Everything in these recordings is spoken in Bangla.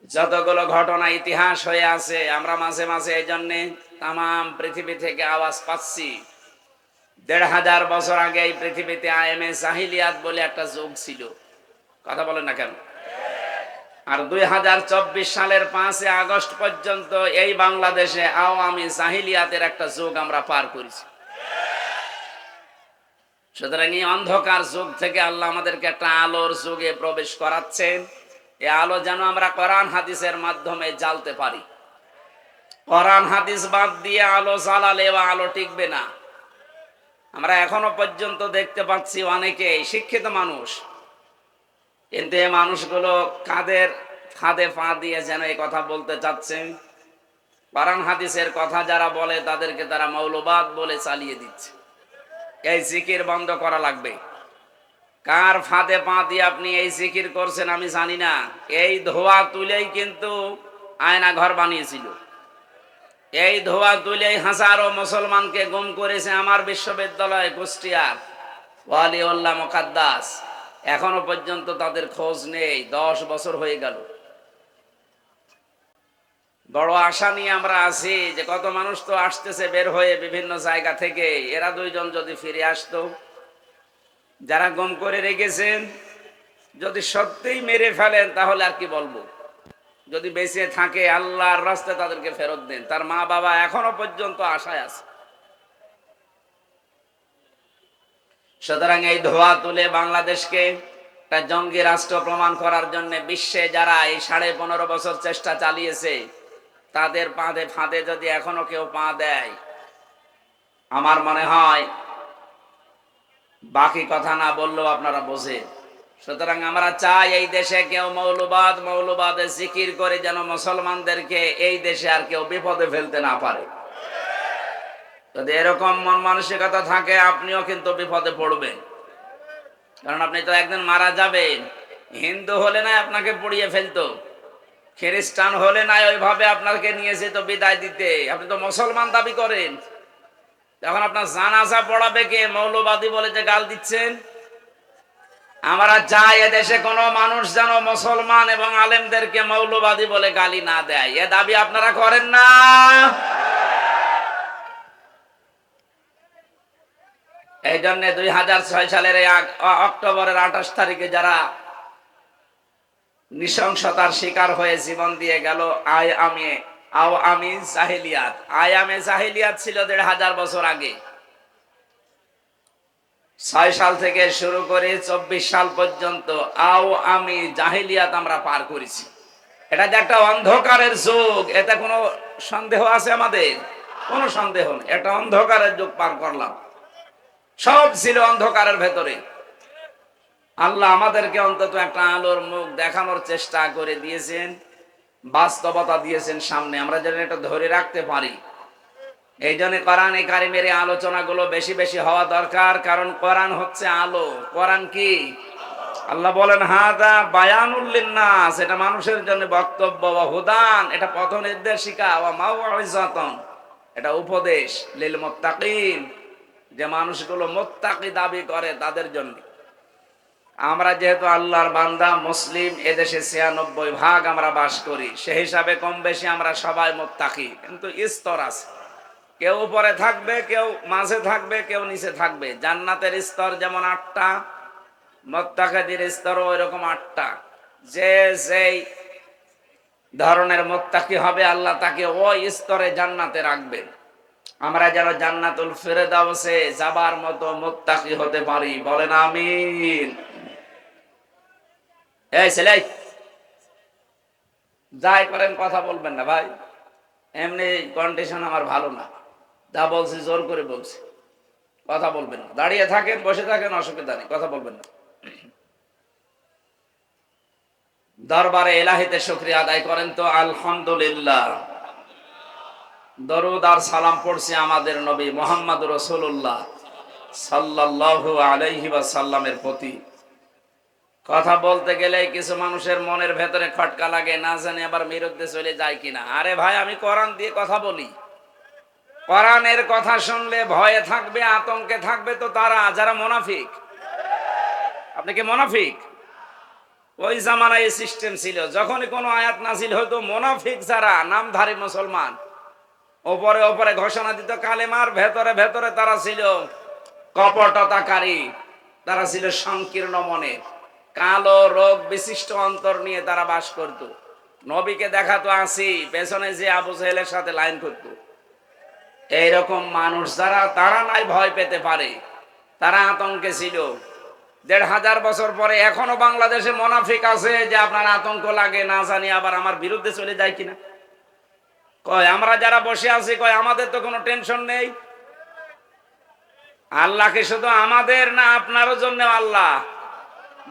যতগুলো ঘটনা ইতিহাস হয়ে আছে, আমরা মাঝে মাঝে এই জন্যে তাম পৃথিবী থেকে আওয়াজ পাচ্ছি। ১৫০০ বছর আগে এই পৃথিবীতে আইএমএ জাহিলিয়াত বলে একটা যুগ ছিল। কথা বলেন না কেন? আর ২০২৪ সালের ৫ আগস্ট পর্যন্ত এই বাংলাদেশে আওয়ামী জাহিলিয়াতের একটা যুগ আমরা পার করেছি। সুতরাং এই অন্ধকার যুগ থেকে আল্লাহ আমাদেরকে একটা আলোর যুগে প্রবেশ করাচ্ছেন। এই আলো যেন আমরা কোরআন হাদিসের মাধ্যমে জ্বালতে পারি। কোরআন হাদিস বাদ দিয়ে আলো জ্বালালে আলো টিকবে না। আমরা এখনো পর্যন্ত দেখতে পাচ্ছি অনেকে শিক্ষিত মানুষ, কিন্তু এই মানুষগুলো কাদের ফাঁদে পা দিয়ে যেন এই কথা বলতে চাচ্ছেন। কোরআন হাদিসের কথা যারা বলে তাদেরকে তারা মৌলবাদ বলে চালিয়ে দিচ্ছে। এই জিকির বন্ধ করা লাগবে। কার ফাঁদে পা দিয়ে আপনি এই জিকির করছেন আমি জানি না। এই ধোয়া তুলেই কিন্তু আয়না ঘর বানিয়েছিল। এই ধোয়া তুলেই হাজারো মুসলমানকে গুম করেছে আমার বিশ্ববিদ্যালয় কুষ্টিয়ার ওয়ালিউল্লাহ মুকাদ্দাস। এখনো পর্যন্ত তাদের খোঁজ নেই। 10 বছর হয়ে গেল। বড় আশা নিয়ে আমরা আছি যে কত মানুষ তো আসতেছে বের হয়ে বিভিন্ন জায়গা থেকে। এরা দুইজন যদি ফিরে আসতো, যারা গুম করে রেখেছেন, যদি সত্যিই মেরে ফেলেন তাহলে আর কি বলবো। যদি বেঁচে থাকে আল্লাহর রাস্তায় তাদেরকে ফেরত দেন। তার মা বাবা এখনো পর্যন্ত আশায় আছে। সুতরাং এই ধোয়া তুলে বাংলাদেশকে একটা জঙ্গি রাষ্ট্র প্রমাণ করার জন্য বিশ্বে যারা এই 15.5 বছর চেষ্টা চালিয়েছে, তাদের ফাঁদে যদি এখনো কেউ পা দেয়, আমার মনে হয় বাকি কথা না বললেও আপনারা বোঝেন। সুতরাং আমরা চাই এই দেশে কেউ মৌলবাদে জিকির করে যেন মুসলমানদেরকে এই দেশে আর কেউ বিপদে ফেলতে না পারে। যদি এরকম মন মানসিকতা থাকে, আপনিও কিন্তু বিপদে পড়বেন। কারণ আপনি তো একদিন মারা যাবেন। হিন্দু হলে না আপনাকে পুড়িয়ে ফেলতো, খ্রিস্টান হলে না ওইভাবে আপনাকে নিয়ে যেত বিদায় দিতে। আপনি তো মুসলমান দাবি করেন, তখন আপনার জানাজা পড়াবে কে? মৌলবাদী বলে যে গাল দিচ্ছেন। আমরা চাই এদেশে কোনো মানুষ যেন মুসলমান এবং আলেমদেরকে মৌলবাদী বলে গালি না দেয়। এ দাবি আপনারা করেন না? এই জন্য 2006 সালের অক্টোবরের 28 তারিখে যারা নৃশংসতার শিকার হয়ে জীবন দিয়ে গেল, আওয়ামী জাহিলিয়াত ছিল 1500 বছর আগে। 6 সাল থেকে শুরু করে 24 সাল পর্যন্ত আওয়ামী জাহিলিয়াত আমরা পার করেছি। এটা যে একটা অন্ধকারের যুগ, এতে কোনো সন্দেহ আছে আমাদের? কোনো সন্দেহ নেই। একটা অন্ধকারের যুগ পার করলাম। সব ছিল অন্ধকারের ভেতরে। আল্লাহ আমাদেরকে অন্তত একটা আলোর মুখ দেখানোর চেষ্টা করে দিয়েছেন, বাস্তবতা দিয়েছেন সামনে, আমরা যেন এটা ধরে রাখতে পারি। এই জন্য কোরআনে কারিমের আলোচনাগুলো বেশি বেশি হওয়া দরকার। কারণ কোরআন হচ্ছে আলো। কোরআন কি? আল্লাহ বলেন হাদা বায়ানুল লিন্নাস, এটা মানুষের জন্য বক্তব্য। ওয়া হুদান, এটা পথ নির্দেশিকা। ওয়া মাউইযাতান, এটা উপদেশ। লিল মুত্তাকিন, যে মানুষগুলো মুত্তাকি দাবি করে তাদের জন্য। আমরা যেহেতু আল্লাহর বান্দা মুসলিম, এদেশে 96% আমরা বাস করি, সেই হিসাবে কম বেশি আমরা সবাই মুত্তাকি। কিন্তু স্তর আছে, কেউ উপরে থাকবে, কেউ মাঝে থাকবে, কেউ নিচে থাকবে। জান্নাতের স্তর যেমন 8টা, মুত্তাকিদের স্তরও ওইরকম 8টা। যে যেই ধরনের মুত্তাকি হবে আল্লাহ তাকে ওই স্তরে জান্নাতে রাখবে। আমরা যেন জান্নাতুল ফিরদাউসে যাবার মতো মুত্তাকি হতে পারি। বলেন আমিন। এই ছেলে, যাই করেন কথা বলবেন না ভাই। এমনি কন্ডিশন আমার ভালো না, যা বলছি জোর করে বলছি। কথা বলবেন না। দাঁড়িয়ে থাকেন, বসে থাকেন, অসুবিধা নেই, কথা বলবেন না। দরবারে এলাহিতে শুকরিয়া আদায় করেন তো আলহামদুলিল্লাহ। দরুদ আর সালাম পড়ছি আমাদের নবী মুহাম্মদ রাসূলুল্লাহ সাল্লাল্লাহু আলাইহি ওয়াসাল্লামের প্রতি। কথা বলতে গেলে কিছু মানুষের মনের ভেতরে খটকা লাগে, না জানি আবার বিরুদ্ধে চলে যায় কিনা। আরে ভাই, আমি কোরআন দিয়ে কথা বলি। কোরআনের কথা শুনলে ভয়ে থাকবে, আতঙ্কে থাকবে তো তারা যারা মুনাফিক। আপনি কি মুনাফিক? ওই জামানায় এই সিস্টেম ছিল, যখনই কোনো আয়াত নাজিল হতো মুনাফিক যারা নামধারী মুসলমান ওপরে ওপরে ঘোষণা দিত কালেমার, ভেতরে ভেতরে তারা ছিল কপটতাকারী, তারা ছিল সংকীর্ণ মনের, কালো রোগ বিশিষ্ট অন্তর নিয়ে তারা বাস করত। নবীকে দেখাতো আসি, পেছনে যে আবু জাহেলের সাথে লাইন করত। এইরকম মানুষ যারা, তারা নাই ভয় পেতে পারে, তারা আতঙ্কে ছিল। ১৫০০ বছর পরে এখনো বাংলাদেশে মুনাফিক আছে যে আপনার আতঙ্ক লাগে না জানি আবার আমার বিরুদ্ধে চলে যায় কিনা। কয় আমরা যারা বসে আছি, কয় আমাদের তো কোনো টেনশন নেই। আল্লাহকে শুধু আমাদের না আপনারও জন্য আল্লাহ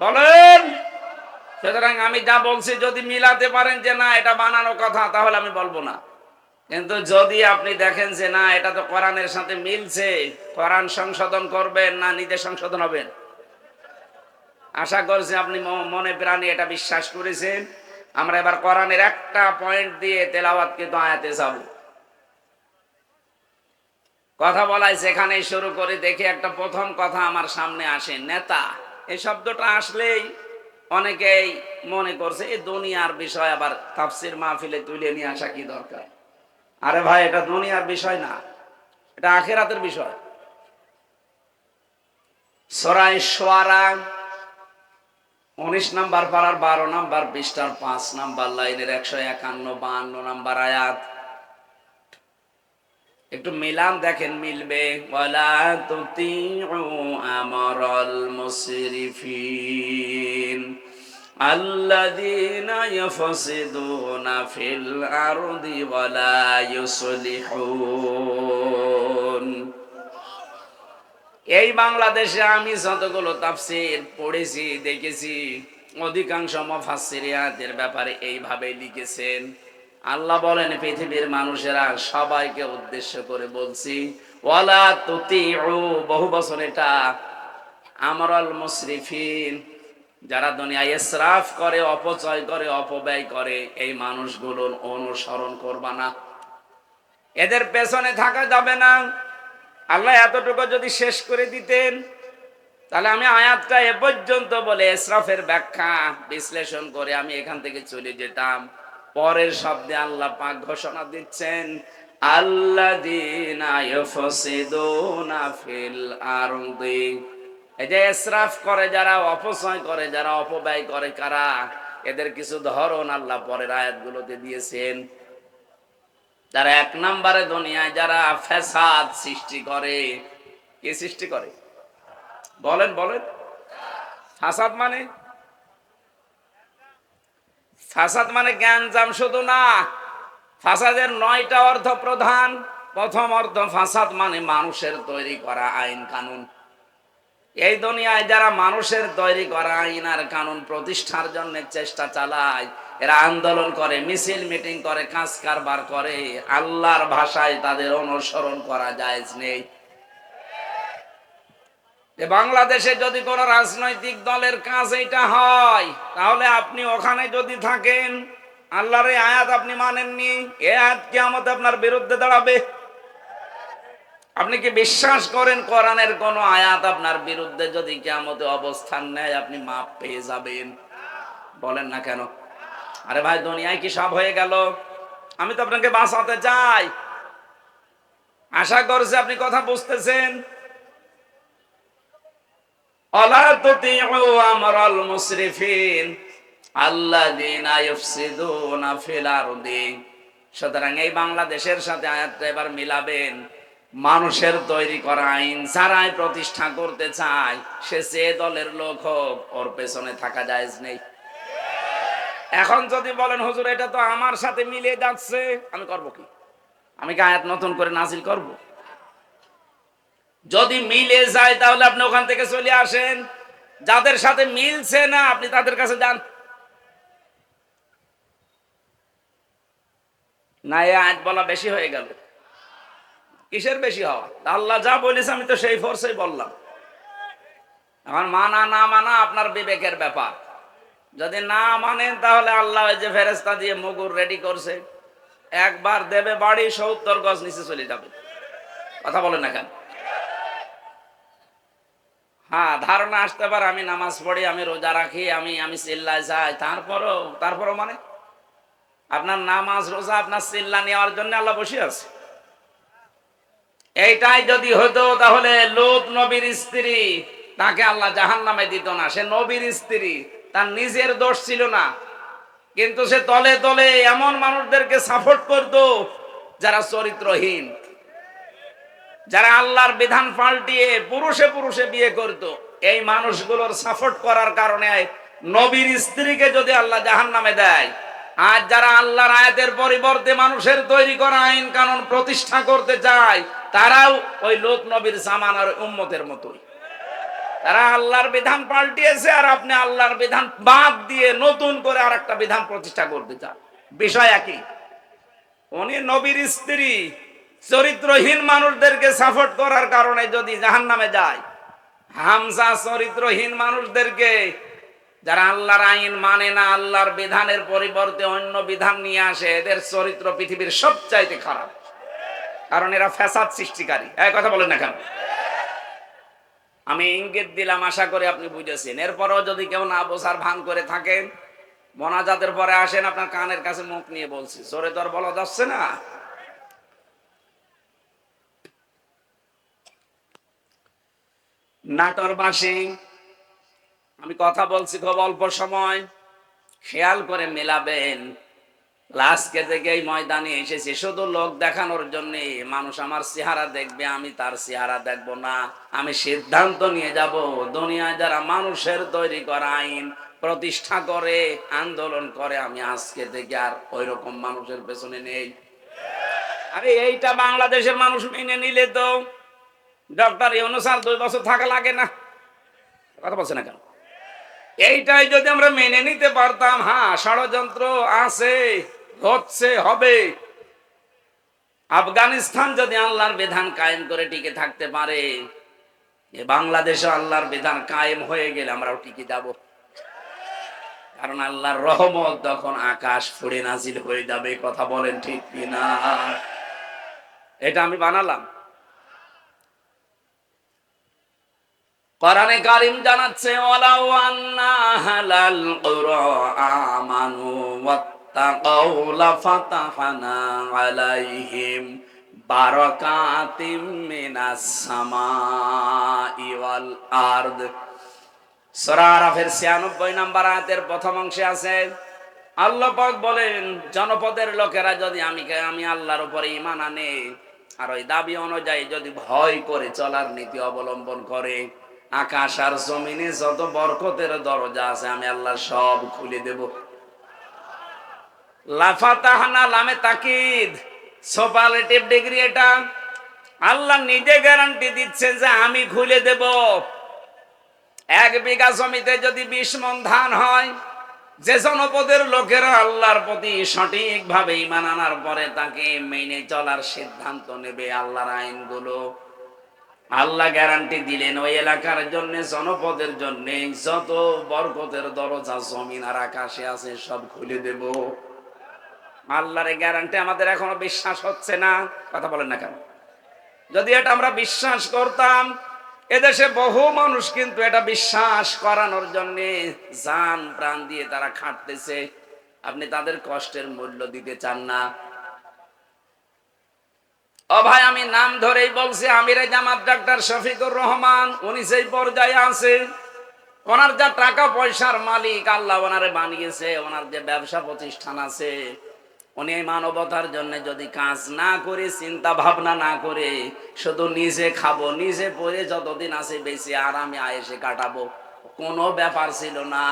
বলেন। সুতরাং আমি যা বলছি যদি মিলাতে পারেন যে না এটা বানানো কথা, তাহলে আমি বলবো না। কিন্তু যদি আপনি দেখেন যে না এটা তো কোরআনের সাথে মিলছে, কোরআন সংশোধন করবেন না নিজে সংশোধন হবেন। আশা করছি আপনি মনে প্রাণে এটা বিশ্বাস করেছেন। আমরা এবার কোরআনের একটা পয়েন্ট দিয়ে তেলাওয়াত কিন্তু আয়াতে যাব। কথা বলাই সেখানে শুরু করে দেখি একটা প্রথম কথা আমার সামনে আসে, নেতা। এই শব্দটা আসলেই অনেকেই মনে করছে এই দুনিয়ার বিষয়, আবার তাফসীর মাহফিলে তুলে নিয়ে আসা কি দরকার। আরে ভাই, এটা দুনিয়ার বিষয় না, এটা আখিরাতের বিষয়। সূরা শুআরা ১৯ নম্বর পারার ১২ নম্বর পৃষ্ঠার ৫ নম্বর লাইনের ১৫১-৫২ নম্বর আয়াত। একটু মিলান দেখেন, মিলবে। ওয়ালা তুতিউ আমরাল মুসরিফিন আল্লাযীনা ইয়াফসিদুনা ফিল আরদি ওয়ালা ইউসলিহুন। এই বাংলাদেশে আমি যতগুলো তাফসীর পড়েছি দেখেছি, অধিকাংশ মুফাসসিরিয়াতের ব্যাপারে এইভাবে লিখেছেন। আল্লাহ বলেন পৃথিবীর মানুষেরা সবাইকে উদ্দেশ্য করে বলছি, ওয়ালা তুতিউ, বহু বছর এটা, আমরাল মুসরিফিন, যারা দুনিয়ায় ইসরাফ করে, অপচয় করে, অপব্যয় করে, এই মানুষগুলোর অনুসরণ করবা না, এদের পেছনে থাকা যাবে না। আল্লাহ এতটুকু যদি শেষ করে দিতেন তাহলে আমি আয়াতটা এ পর্যন্ত বলে ইসরাফের ব্যাখ্যা বিশ্লেষণ করে আমি এখান থেকে চলে যেতাম। পরের শব্দে আল্লাহ পাক ঘোষণা দিচ্ছেন, আল্লাযীনা ইউফসিদুনা ফিল আরদি। এই যে ইসরাফ করে যারা, অপচয় করে যারা, অপব্যয় করে কারা, এদের কিছু ধরন আল্লাহ পরের আয়াতগুলোতে দিয়েছেন। যারা এক নম্বরে দুনিয়ায় যারা ফ্যাসাদ সৃষ্টি করে। কি সৃষ্টি করে বলেন বলেন? ফাসাদ মানে, ফাসাদ মানে জ্ঞানজাম শুধু না, ফাসাদের ৯টা অর্থ প্রধান। প্রথম অর্থ, ফাসাদ মানে মানুষের তৈরি করা আইন কানুন। এই দুনিয়ায় যারা মানুষের তৈরি করা আইন আর কানুন প্রতিষ্ঠার জন্য চেষ্টা চালায়, এরা আন্দোলন করে, মিছিল মিটিং করে, কাজ কারবার করে, আল্লাহর ভাষায় তাদের অনুসরণ করা জায়েজ নেই। বাংলাদেশে যদি কোন রাজনৈতিক দলের কাজ এটা হয়, তাহলে আপনি ওখানে যদি থাকেন, আল্লাহর এই আয়াত আপনি মানেননি, এই আয়াত কিয়ামতে আপনার বিরুদ্ধে দাঁড়াবে। আপনি কি বিশ্বাস করেন কোরআনের কোন আয়াত আপনার বিরুদ্ধে যদি কিয়ামতে অবস্থান নেয় আপনি মাপ পেয়ে যাবেন? বলেন না কেন? আরে ভাই, দুনিয়ায় কি সব হয়ে গেল? আমি তো আপনাকে বাঁচাতে চাই। আশা করছি আপনি কথা বুঝতেছেন। আলা তুতিউ আমরাল মুসরিফিন আল্লাযীনা ইউফসিদুনা ফিল আরদি। সুতরাং এই বাংলাদেশের সাথে আয়াতটা এবার মিলাবেন। মানুষের তৈরি করা আইন যারাই প্রতিষ্ঠা করতে চায়, সে যে দলের লোক হোক, ওর পেছনে থাকা জায়েজ নেই। এখন যদি বলেন হুজুর এটা তো আমার সাথে মিলে যাচ্ছে, আমি করব কি? আমি কি আয়াত নতুন করে নাজিল করব? যদি মিলে যায় তাহলে আপনি ওখান থেকে চলে আসেন। যাদের সাথে মিলছে না আপনি তাদের কাছে যান। না, এই আয়াত বলা বেশি হয়ে গেল। কিসের বেশি হওয়া? আল্লাহ যা বলেছে আমি তো সেই ফোর্সেই বললাম। এখন মানা না মানা আপনার বিবেকের ব্যাপার। যদি না মানেন তাহলে আল্লাহ ওই যে ফেরেশতা দিয়ে মুগুর রেডি করছে, একবার দেবে বাড়ি, ৭০ গজ নিচে চলে যাবে। কথা বলেন না কেন? হ্যাঁ, ধারণা আসতে পারে আমি নামাজ পড়ি, আমি রোজা রাখি, আমি আমি চিল্লায় যাই, তারপরও মানে আপনার নামাজ রোজা আপনার চিল্লা নেওয়ার জন্য আল্লাহ বসে আছে। এইটাই যদি হতো তাহলে লূত নবীর স্ত্রী, তাকে আল্লাহ জাহান্নামে দিত না। সে নবীর স্ত্রী, তার নিজের দোষ ছিল না, কিন্তু সে তলে তলে এমন মানুষদেরকে সাপোর্ট করত যারা চরিত্রহীন, যারা আল্লাহর বিধান পাল্টিয়ে পুরুষে পুরুষে বিয়ে করত। এই মানুষগুলোর সাপোর্ট করার কারণে নবীর স্ত্রীকে যদি আল্লাহ জাহান্নামে দেয়, আর যারা আল্লাহর আয়াতের পরিবর্তে মানুষের তৈরি করা আইন কানুন প্রতিষ্ঠা করতে চায়, তারাও ওই লোক নবীর জামানার উম্মতের মতোই। তারা আল্লাহর বিধান পাল্টিয়েছে, আর আপনি আল্লাহর বিধান বাদ দিয়ে নতুন করে আর একটা বিধান প্রতিষ্ঠা করতে চান। বিষয় একই। উনি নবীর স্ত্রী চরিত্রহীন মানুষদেরকে সাপোর্ট করার কারণে যদি জাহান্নামে যায়, হামজা চরিত্রহীন মানুষদেরকে, যারা আল্লাহর আইন মানে না, আল্লাহর বিধানের পরিবর্তে অন্য বিধান নিয়ে আসে, এদের চরিত্র পৃথিবীর সবচাইতে খারাপ, কারণ এরা ফ্যাসাদ সৃষ্টিকারী। এই কথা বলেন না কেন? আমি ইঙ্গিত দিলাম, আশা করি আপনি বুঝেছেন। এরপরেও যদি কেউ না বোঝার ভান করে থাকেন, মোনাজাতের পরে আসেন, আপনার কানের কাছে মুখ নিয়ে বলছি, জোরে তো আর বলা যাচ্ছে না। নাটোরবাসী, আমি কথা বলছি খুব অল্প সময়, খেয়াল করে মেলাবেন। লাস্টকে থেকে এই ময়দানে এসেছি শুধু লোক দেখানোর জন্য। মানুষ আমার চেহারা দেখবে, আমি তার চেহারা দেখব না। আমি সিদ্ধান্ত নিয়ে যাব, দুনিয়ায় যারা মানুষের তৈরি করা আইন প্রতিষ্ঠা করে, আন্দোলন করে, আমি আজকে থেকে আর ওই রকম মানুষের পেছনে নেই। আরে এইটা বাংলাদেশের মানুষ মেনে নিলে তো ডক্টর ইউনূস 2 বছর থাকা লাগে না। কথা বলছে না কেন? এইটাই যদি আমরা মেনে নিতে পারতাম, হ্যাঁ ষড়যন্ত্র আছে, হচ্ছে, হবে। আফগানিস্তান যদি আল্লাহর বিধান কায়েম করে টিকে থাকতে পারে, বাংলাদেশে আল্লাহর বিধান কায়েম হয়ে গেলে আমরাও টিকে যাব। কারণ আল্লাহর রহমত তখন আকাশ ফুঁড়ে নাজিল হয়ে যাবে। কথা বলেন ঠিক কিনা? এটা আমি বানালাম। কোরআনে কারীম জানাচ্ছে, ওয়ালাউ আন্না আহলাল কুরা আমানু ওয়াত্তাকাউ লাফাতাহনা আলাইহিম বারাকাতিম মিনাস সামাই ওয়াল আরদ। সূরা আরাফের 96 নম্বর আয়াতের প্রথম অংশে আছে, আল্লাহ পাক বলেন, জনপদের লোকেরা যদি আমি আল্লাহর উপরে ঈমান আনে, আর ওই দাবি অনুযায়ী যদি ভয় করে চলার নীতি অবলম্বন করে, আকাশ আর জমিনে যত বরকতের দরজা আছে আমি আল্লাহ সব খুলে দেব। লাফাতাহনা, লামে তাকিদ, সুপারলেটিভ ডিগ্রি। এটা আল্লাহ নিজে গ্যারান্টি দিচ্ছেন যে আমি খুলে দেব। 1 বিঘা জমিতে যদি 20 মণ ধান হয়, যে জনপদের লোকেরা আল্লাহর প্রতি সঠিকভাবে ঈমান আনার পরে তাকে মেনে চলার সিদ্ধান্ত নেবে, আল্লাহর আইনগুলো, আল্লাহ গ্যারান্টি দিলেন ওই এলাকার জন্য, জনপদের জন্য যত বরকতের দরজা জমিন আর আকাশে আছে সব খুলে দেব। আল্লাহর গ্যারান্টি আমাদের এখনো বিশ্বাস হচ্ছে না। কথা বলেন না কেন? যদি এটা আমরা বিশ্বাস করতাম, এদেশে বহু মানুষ কিন্তু এটা বিশ্বাস করানোর জন্য জান প্রাণ দিয়ে তারা খাটতেছে। আপনি তাদের কষ্টের মূল্য দিতে চান না। ও ভাই, আমি নাম ধরেই বলছি, আমিরে জামাত ডাক্তার শফিকুর রহমান, উনি সেই পর্যায়ে আছে। ওনার যা টাকা পয়সার মালিক, আল্লাহ ওনারে বানিয়েছে, ওনার যে ব্যবসা প্রতিষ্ঠান আছে, উনি মানবতার জন্য যদি কাজ না করে, চিন্তা ভাবনা না করে, শুধু নিজে খাবো, নিজে পরে যতদিন আছে বেশি আরামে আয়েসে কাটাবো, কোনো ব্যাপার ছিল না।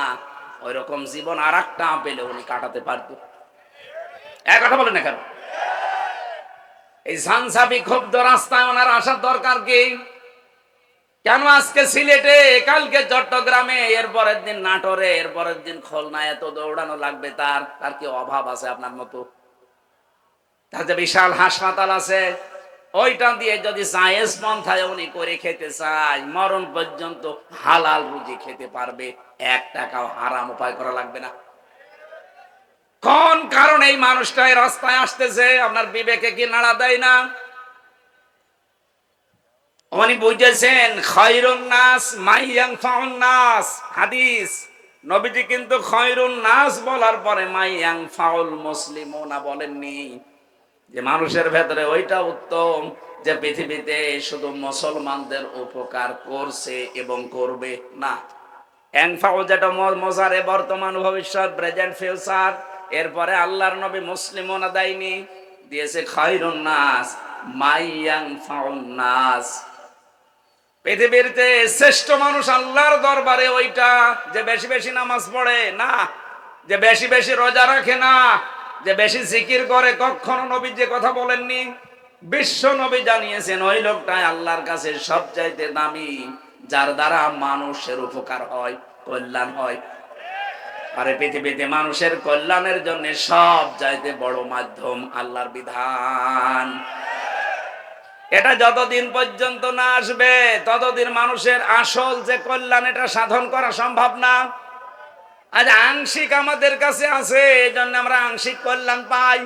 ওই রকম জীবন আর একটা পেলে উনি কাটাতে পারতো। এক কথা বলেন না কেন? এই ঝানঝাপি ক্ষুব্ধ রাস্তায় ওনার আসার দরকার কি? কেন আজকে সিলেটে, কালকে চট্টগ্রামে, এরপরের দিন নাটোরে, এরপরের দিন খুলনায় এত দৌড়ানো লাগবে? তার কি অভাব আছে আপনার মতো? তার যে বিশাল হাসপাতাল আছে, ওইটা দিয়ে যদি জায়েজ পন্থায় উনি করে খেতে চায়, মরণ পর্যন্ত হালাল রুজি খেতে পারবে, 1 টাকাও হারাম উপায় করা লাগবে না। কোন কারণে এই মানুষটা এই রাস্তায় আসতেছে? আপনার বিবেকে কি নাড়া দেয় না? উনি বুঝেছেন খায়রুন নাস মাইয়ানফাউন নাস। হাদিস, নবীজি কিন্তু খায়রুন নাস বলার পরে মাইয়ানফাউল মুসলিমুনা বলেননি, যে মানুষের ভেতরে ওইটা উত্তম যে পৃথিবীতে শুধু মুসলমানদের উপকার করছে এবং করবে না। এনফাউ যেটা মজারে বর্তমান ভবিষ্যৎ প্রেজেন্ট ফিউচার, এরপরে আল্লাহর নবী মুসলিমুনা দেয়নি, দিয়েছে খায়রুন নাস মাইয়ানফাউন নাস। পৃথিবীর যে শ্রেষ্ঠ মানুষ আল্লাহর দরবারে ওইটা যে বেশি বেশি নামাজ পড়ে না, যে বেশি বেশি রোজা রাখে না, যে বেশি জিকির করে, কখনো নবী যে কথা বলেননি। বিশ্ব নবী জানিয়েছেন ওই লোকটাই আল্লাহর কাছে সবচাইতে দামি, যার দ্বারা মানুষের উপকার হয়, কল্যাণ হয়। আরে পৃথিবীতে মানুষের কল্যাণের জন্য সব চাইতে বড় মাধ্যম আল্লাহর বিধান। এটা যতদিন পর্যন্ত না আসবে ততদিন মানুষের আসল যে কল্যাণ এটা সাধন করা সম্ভব না। আজ আংশিক আমাদের কাছে আছে, এই জন্য আমরা আংশিক কল্যাণ পাই।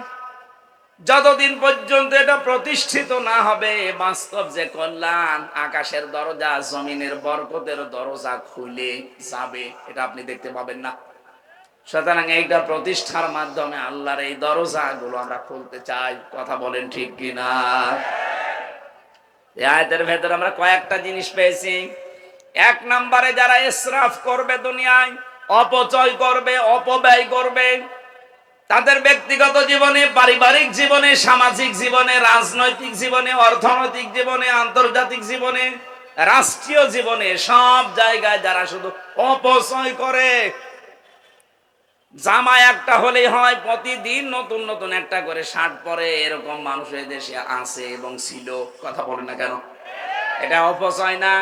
যতদিন পর্যন্ত এটা প্রতিষ্ঠিত না হবে বাস্তব যে কল্যাণ, আকাশের দরজা জমিনের বরকতের দরজা খুলে যাবে, এটা আপনি দেখতে পাবেন না। সুতরাং এইটা প্রতিষ্ঠার মাধ্যমে আল্লাহর এই দরজা গুলো আমরা খুলতে চাই। কথা বলেন ঠিক কিনা? এই আয়াতের ভেতরে আমরা কয়েকটা জিনিস পেয়েছি। এক নম্বরে, যারা ইসরাফ করবে দুনিয়ায়, অপচয় করবে, অপব্যয় করবে, তাদের ব্যক্তিগত জীবনে, পারিবারিক জীবনে, সামাজিক জীবনে, রাজনৈতিক জীবনে, অর্থনৈতিক জীবনে, আন্তর্জাতিক জীবনে, রাষ্ট্রীয় জীবনে, সব জায়গায় যারা শুধু অপচয় করে। জামা একটা হলেই হয়, প্রতিদিন নতুন নতুন একটা করে শার্ট পরে, এরকম মানুষের দেশে আছে এবং ছিল। কথা বলে না কেন? এটা অপচয় না?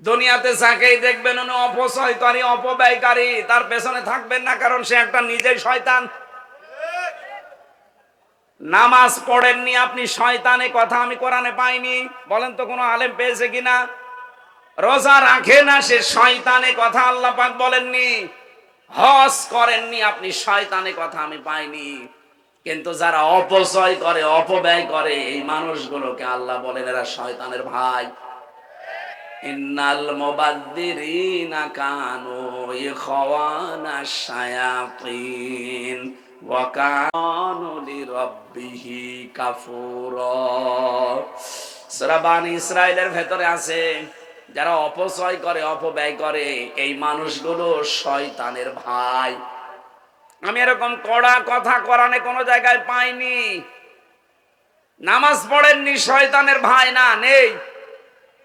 দুনিয়াতে যাকেই দেখবেন উনি অপচয়কারী, অপব্যয়কারী, তার পেছনে থাকবেন না, কারণ সে একটা নিজেই শয়তান। নামাজ পড়েননি আপনি, শয়তানে কথা আমি কোরআনে পাইনি, বলেন তো কোনো আলেম পেয়েছে কিনা? রোজা রাখে না, সে শয়তানে কথা আল্লাহ পাক বলেননি। হজ করেননি আপনি, শয়তানে কথা আমি পাইনি। কিন্তু যারা অপচয় করে, অপব্যয় করে, এই মানুষগুলোকে আল্লাহ বলেন এরা শয়তানের ভাই। ইন্নাল মুবাদ্দিরিনা কানু ইখওয়ানাশ শায়াতিন ওয়া কানু লিরাব্বিহি কাফুরা। সূরা বানী ইসরাইলের ভেতরে আছে, যারা অপচয় করে, অপব্যয় করে, এই মানুষগুলো শয়তানের ভাই। আমি এরকম কড়া কথা কোরআনে কোনো জায়গায় পাইনি। নামাজ পড়েননি, শয়তানের ভাই না, নেই।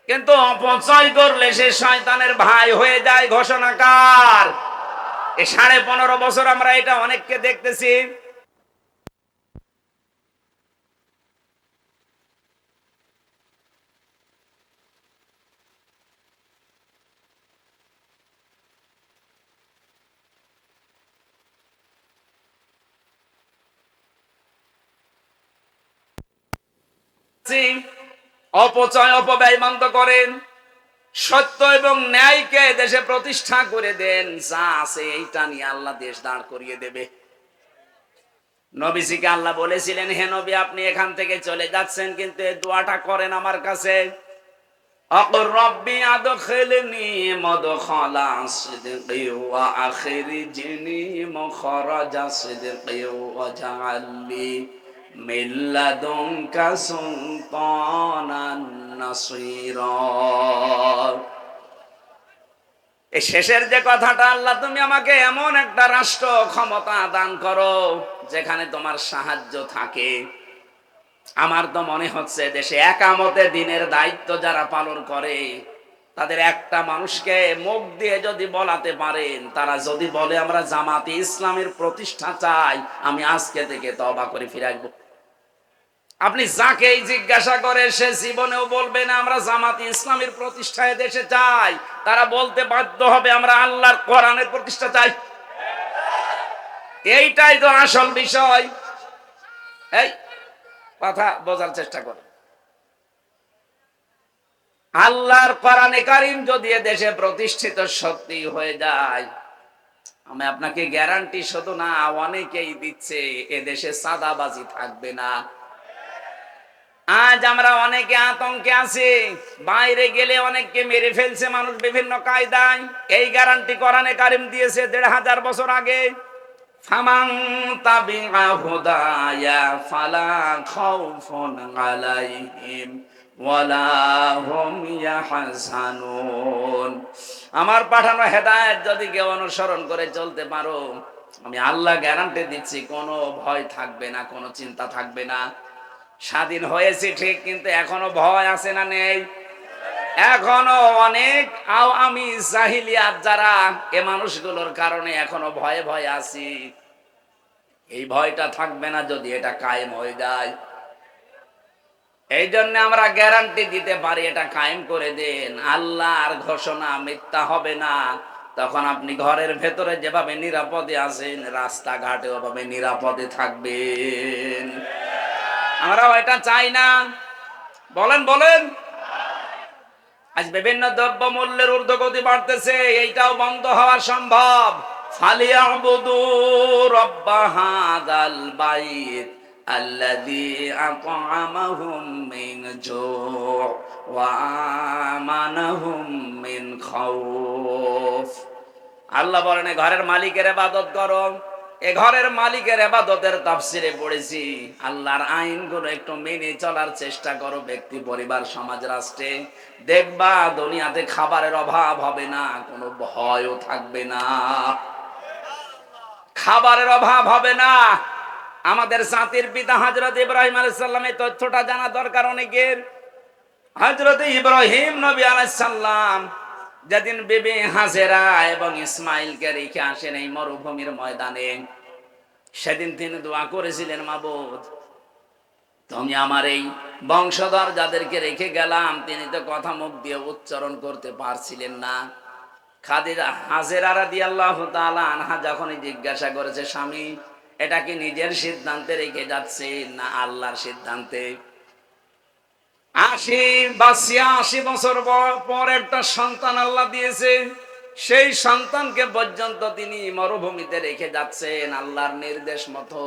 কিন্তু অপচয় করলে সে শয়তানের ভাই হয়ে যায়। ঘোষণাকার এই 15.5 বছর আমরা এটা অনেককে দেখতেছি। অপচয় অপব্যয় বন্ধ করেন, সত্য এবং ন্যায়কে দেশে প্রতিষ্ঠা করে দেন। যা আছে এইটা নিয়ে আল্লাহ দেশ দাঁড় করিয়ে দেবে। নবীজিকে আল্লাহ বলেছিলেন, হে নবী আপনি এখান থেকে চলে যাচ্ছেন, কিন্তু এই দোয়াটা করেন আমার কাছে, আকুর রব্বি আদখিলনি মুদখালা সিদকি ওয়া আখরিজনি মুখরাজা সিদকি ওয়া জাআলনি মিন লাদুনকা সুলতানান নাসীরা। এই শেষের যে কথাটা, আল্লাহ তুমি আমাকে এমন একটা রাষ্ট্র ক্ষমতা দান করো যেখানে তোমার সাহায্য থাকে। আমার তো মনে হচ্ছে দেশে একামতে দিনের দায়িত্ব যারা পালন করে, তাদের একটা মানুষকে মুখ দিয়ে যদি বলাতে পারেন, তারা যদি বলে আমরা জামাতে ইসলামের প্রতিষ্ঠা চাই, আমি আজকে থেকে তওবা করে ফিরে আসবো। আপনি যাকেই জিজ্ঞাসা করে সে জীবনেও বলবে না আমরা জামাতে ইসলামের প্রতিষ্ঠায় দেশে চাই। তারা বলতে বাধ্য হবে আমরা আল্লাহর কোরআনের প্রতিষ্ঠা চাই। এইটাই তো আসল বিষয়। এই কথা বোঝার চেষ্টা করে, আল্লাহর কোরআনে কারীম যদি দেশে প্রতিষ্ঠিত সত্যি হয়ে যায়, আমি আপনাকে গ্যারান্টি শুধু না অনেকেই দিচ্ছে, এ দেশে চাঁদাবাজি থাকবে না। আজ আমরা অনেকে আতঙ্কে আছি, বাইরে গেলে অনেককে মেরে ফেলছে মানুষ বিভিন্ন কায়দায়। এই গ্যারান্টি কোরআনে কারিম দিয়েছে ১৫০০ বছর আগে। ফামান তাবিআ হুদায়া ফালা খাউফুন আলাইহিম ওয়ালা হুম ইয়াহজানুন। আমার পাঠানো হেদায়েত যদি কেউ অনুসরণ করে চলতে পারো, আমি আল্লাহ গ্যারান্টি দিচ্ছি কোনো ভয় থাকবে না, কোনো চিন্তা থাকবে না। স্বাধীন হয়েছে ঠিক, কিন্তু এখনো ভয় আছে না নেই? এখনো অনেক আমি জাহিলিয়াত যারা, এ মানুষগুলোর কারণে এখনো ভয়ে ভয়ে আছি। এই ভয়টা থাকবে না যদি এটা কায়েম হয়ে যায়। এই জন্য আমরা গ্যারান্টি দিতে পারি, এটা কায়েম করে দেন। আল্লাহর ঘোষণা মিথ্যা হবে না। তখন আপনি ঘরের ভেতরে যেভাবে নিরাপদে আছেন, রাস্তাঘাটে ওভাবে নিরাপদে থাকবেন। আমরা এটা চাই না। বলেন বলেন। আজ বিভিন্ন দ্রব্য মূল্যের ঊর্ধ্বগতি বাড়তেছে, এইটাও বন্ধ হওয়া সম্ভব। ফালিয়াবুদু রাব্ব হাযাল বাইত আল্লাযী আত'আমাহুম মিন জু' ওয়া আমানাহুম মিন খাউফ। আল্লাহ বলেন, ঘরের মালিকের ইবাদত করো। এ ঘরের মালিকের ইবাদতের তাফসিরে পড়েছি, আল্লাহর আইনগুলো একটু মেনে চলার চেষ্টা করো ব্যক্তি, পরিবার, সমাজ, রাষ্ট্রে। দেখবা দুনিয়াতে খাবারের অভাব হবে না, কোনো ভয়ও থাকবে না। খাবারের অভাব হবে না। আমাদের জাতির পিতা হযরত ইব্রাহিম আলাইহিস সালামের তথ্যটা জানা দরকার অনেকের। হযরত ইব্রাহিম নবী আলাইহিস সালাম যেদিন বিবি হাজেরা এবং ইসমাইলকে রেখে আসেন এই মরুভূমির ময়দানে, সেদিন তিনি দোয়া করেছিলেন, মাবুদ তুমি আমার এই বংশধর যাদেরকে রেখে গেলাম, তিনি তো কথা মুখ দিয়ে উচ্চারণ করতে পারছিলেন না। খাদিজা হাজেরা রাদিয়াল্লাহু তাআলা আনহা যখনই জিজ্ঞাসা করেছে, স্বামী এটা কি নিজের সিদ্ধান্তে রেখে যাচ্ছে না আল্লাহর সিদ্ধান্তে? ৮০ বছর পর একটা সন্তান আল্লাহ দিয়েছে, সেই সন্তানকে পর্যন্ত তিনি মরুভূমিতে রেখে যাচ্ছেন আল্লাহর নির্দেশ মতো।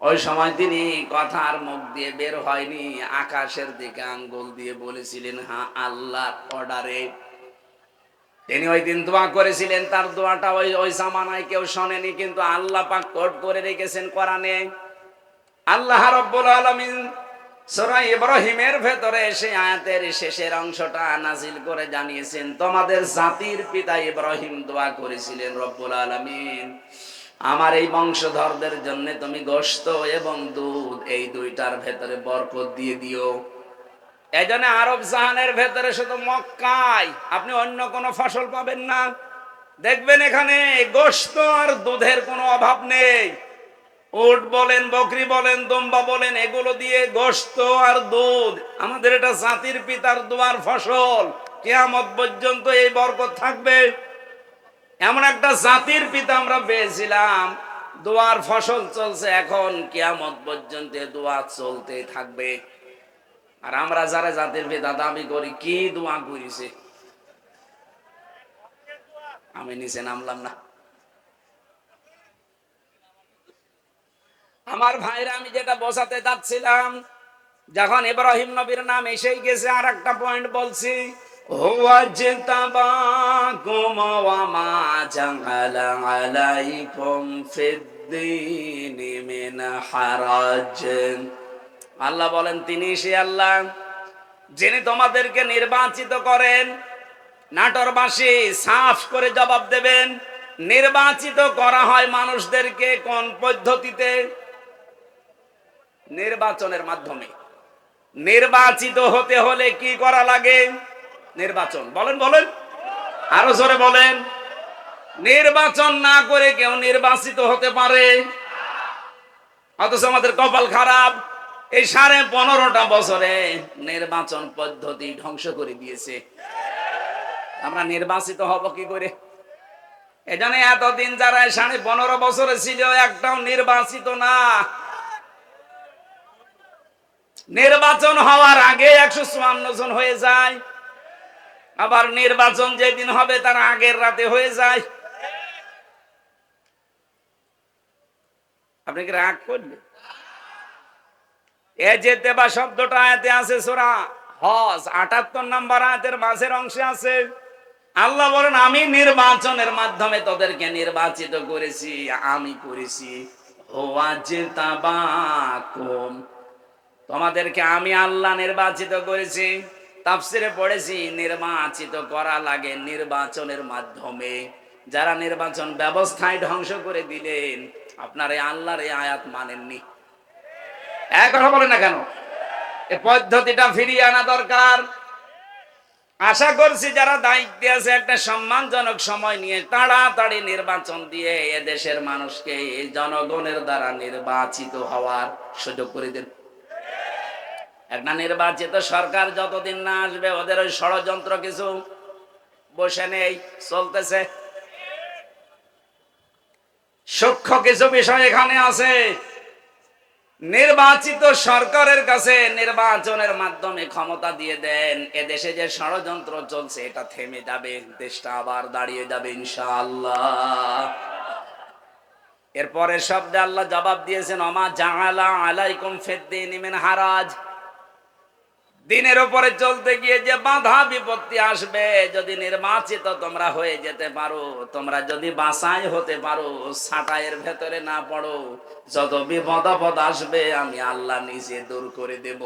ওই সময় তিনি কথার মুখ দিয়ে বের হয়নি, আকাশের দিকে আঙ্গুল দিয়ে বলেছিলেন, হ্যাঁ আল্লাহর অর্ডারে। তিনি ওই দিন দোয়া করেছিলেন, তার দোয়াটা ওই জামানায় কেউ শোনেনি, কিন্তু আল্লাহ পাক কোট করে রেখেছেন কোরআনে। আল্লাহ রাব্বুল আলামিন সূরা ইব্রাহিমের ভেতরে সেই আয়াতের শেষের অংশটা নাজিল করে জানিয়েছেন, তোমাদের জাতির পিতা ইব্রাহিম দোয়া করেছিলেন, রব্বুল আলামিন আমার এই বংশধরদের জন্য তুমি গোশত এবং দুধ এই দুইটার ভেতরে বরকত দিয়ে দিও। এই জন্য আরব জাহানের ভেতরে শুধু মক্কায় আপনি অন্য কোনো ফসল পাবেন না। দেখবেন এখানে গোশত আর দুধের কোনো অভাব নেই। উট বলেন, বকরি বলেন, দুম্বা বলেন, এগুলো দিয়ে গোশত আর দুধ, আমাদের এটা জাতির পিতার দোয়ার ফসল। কিয়ামত পর্যন্ত এই বরকত থাকবে। এমন একটা জাতির পিতা আমরা পেয়েছিলাম, দোয়ার ফসল চলছে এখন, কিয়ামত পর্যন্ত দোয়া চলতে থাকবে। আর আমরা যারা জাতির পিতা দাবি করি, কি দোয়া করেছে? আমি নিচে নামলাম না। আমার ভাইরা, আমি যেটা বোঝাতে যাচ্ছিলাম, যখন ইব্রাহিম নবীর নাম এসেই গেছে, আর একটা পয়েন্ট বলছি, হুয়া জিতাবাকুম ওয়া মা জাআলা আলাইকুম ফিদ্দীনি মিন হারাজ। আল্লাহ বলেন, তিনি সে আল্লাহ যিনি তোমাদেরকে নির্বাচিত করেন। নাটোরবাসী সাফ করে জবাব দেবেন, নির্বাচিত করা হয় মানুষদেরকে কোন পদ্ধতিতে? নির্বাচনের মাধ্যমে। নির্বাচিত হতে হলে কি করা লাগে? নির্বাচন। বলেন বলেন, আরো জোরে বলেন। নির্বাচন না করে কেউ নির্বাচিত হতে পারে? অথচ আমাদের কপাল খারাপ, এই 15.5 বছরে নির্বাচন পদ্ধতি ধ্বংস করে দিয়েছে। আমরা নির্বাচিত হব কি করে? এজন্য এতদিন যারা 15.5 বছরে ছিল, একটাও নির্বাচিত না। নির্বাচন হওয়ার আগে 154 জন হয়ে যায়, আবার নির্বাচন যেদিন হবে তার আগের রাতে হয়ে যায়। আপনি কি রাগ করলে? এ যেতে বা শব্দটা আয়াতে আছে সূরা হজ 78 নম্বর আয়াতের মাঝের অংশে আছে। আল্লাহ বলেন আমি নির্বাচনের মাধ্যমে তোদেরকে নির্বাচিত করেছি, আমি করেছি। ওয়াজতাবাকুম, তোমাদেরকে আমি আল্লাহ নির্বাচিত করেছি। তাফসিরে পড়েছি নির্বাচিত করা লাগে নির্বাচনের মাধ্যমে। যারা নির্বাচন ব্যবস্থায় ধ্বংস করে দিলেন, আপনার এই আল্লাহর এই আয়াত মানেননি। এক কথা বলেন না কেন? এই পদ্ধতিটা ফিরিয়ে আনা দরকার। আশা করছি যারা দায়িত্বে আছে একটা সম্মানজনক সময় নিয়ে তাড়াতাড়ি নির্বাচন দিয়ে এদেশের মানুষকে এই জনগণের দ্বারা নির্বাচিত হওয়ার সুযোগ করে দেন। একটা নির্বাচিত সরকার যতদিন না আসবে ওদের ওই ষড়যন্ত্র কিছু বসে নেই, চলতেছে। সূক্ষ্ম কিছু বিষয় এখানে আছে। নির্বাচিত সরকারের কাছে নির্বাচনের মাধ্যমে ক্ষমতা দিয়ে দেন, এদেশে যে ষড়যন্ত্র চলছে এটা থেমে যাবে, দেশটা আবার দাঁড়িয়ে যাবে ইনশাআল্লাহ। এরপরে শব্দে আল্লাহ জবাব দিয়েছেন ওমা জাআলা আলাইকুম ফিদ্দীনি মিন হারাজ, দিনের উপরে চলতে গিয়ে যে বাধা বিপত্তি আসবে, যদি নির্বাচিত তোমরা হয়ে যেতে পারো, তোমরা যদি বাছাই হতে পারো, ছাঁটাইয়ের ভেতরে না পড়ো, যত বিপদ আপদ আসবে আমি আল্লাহ নিজে দূর করে দেব।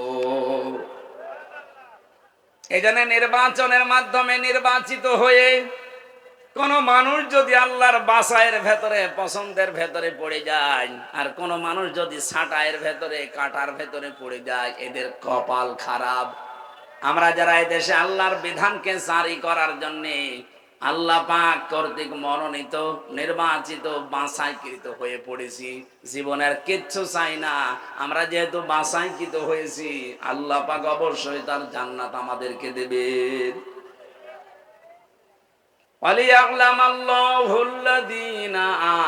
এজন্য নির্বাচনের মাধ্যমে নির্বাচিত হয়ে কোন মানুষ যদি আল্লাহর বাছাইয়ের ভেতরে পছন্দের ভেতরে পড়ে যায়, আর কোন মানুষ যদি ছাঁটাইয়ের ভেতরে কাটার ভেতরে পড়ে যায়, এদের কপাল খারাপ। আমরা যারা এই দেশে আল্লাহর বিধানকে জারি করার জন্য আল্লাহ পাক কর্তৃক মনোনীত নির্বাচিত বাছাইকৃত হয়ে পড়েছি, জীবনের কিচ্ছু চাই না। আমরা যেহেতু বাছাইকৃত হয়েছি, আল্লাহ পাক অবশ্যই তার জান্নাত আমাদেরকে দেবেন। وَلِيَعْلَمَ اللَّهُ الَّذِينَ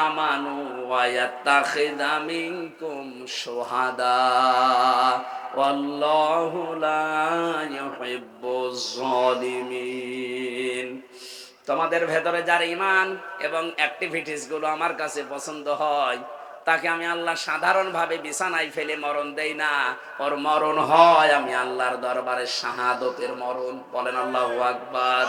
آمَنُوا وَيَتَّخِذَ مِنكُمْ شُهَدَاءَ وَاللَّهُ لَا يُحِبُّ الظَّالِمِينَ। তোমাদের ভেতরে যার ঈমান এবং অ্যাক্টিভিটিস গুলো আমার কাছে পছন্দ হয়, তাকে আমি আল্লাহ সাধারণভাবে বিছানায় ফেলে মরণ দেই না, ওর মরণ হয় আমি আল্লাহর দরবারে শাহাদতের মরণ। বলেন আল্লাহু আকবার।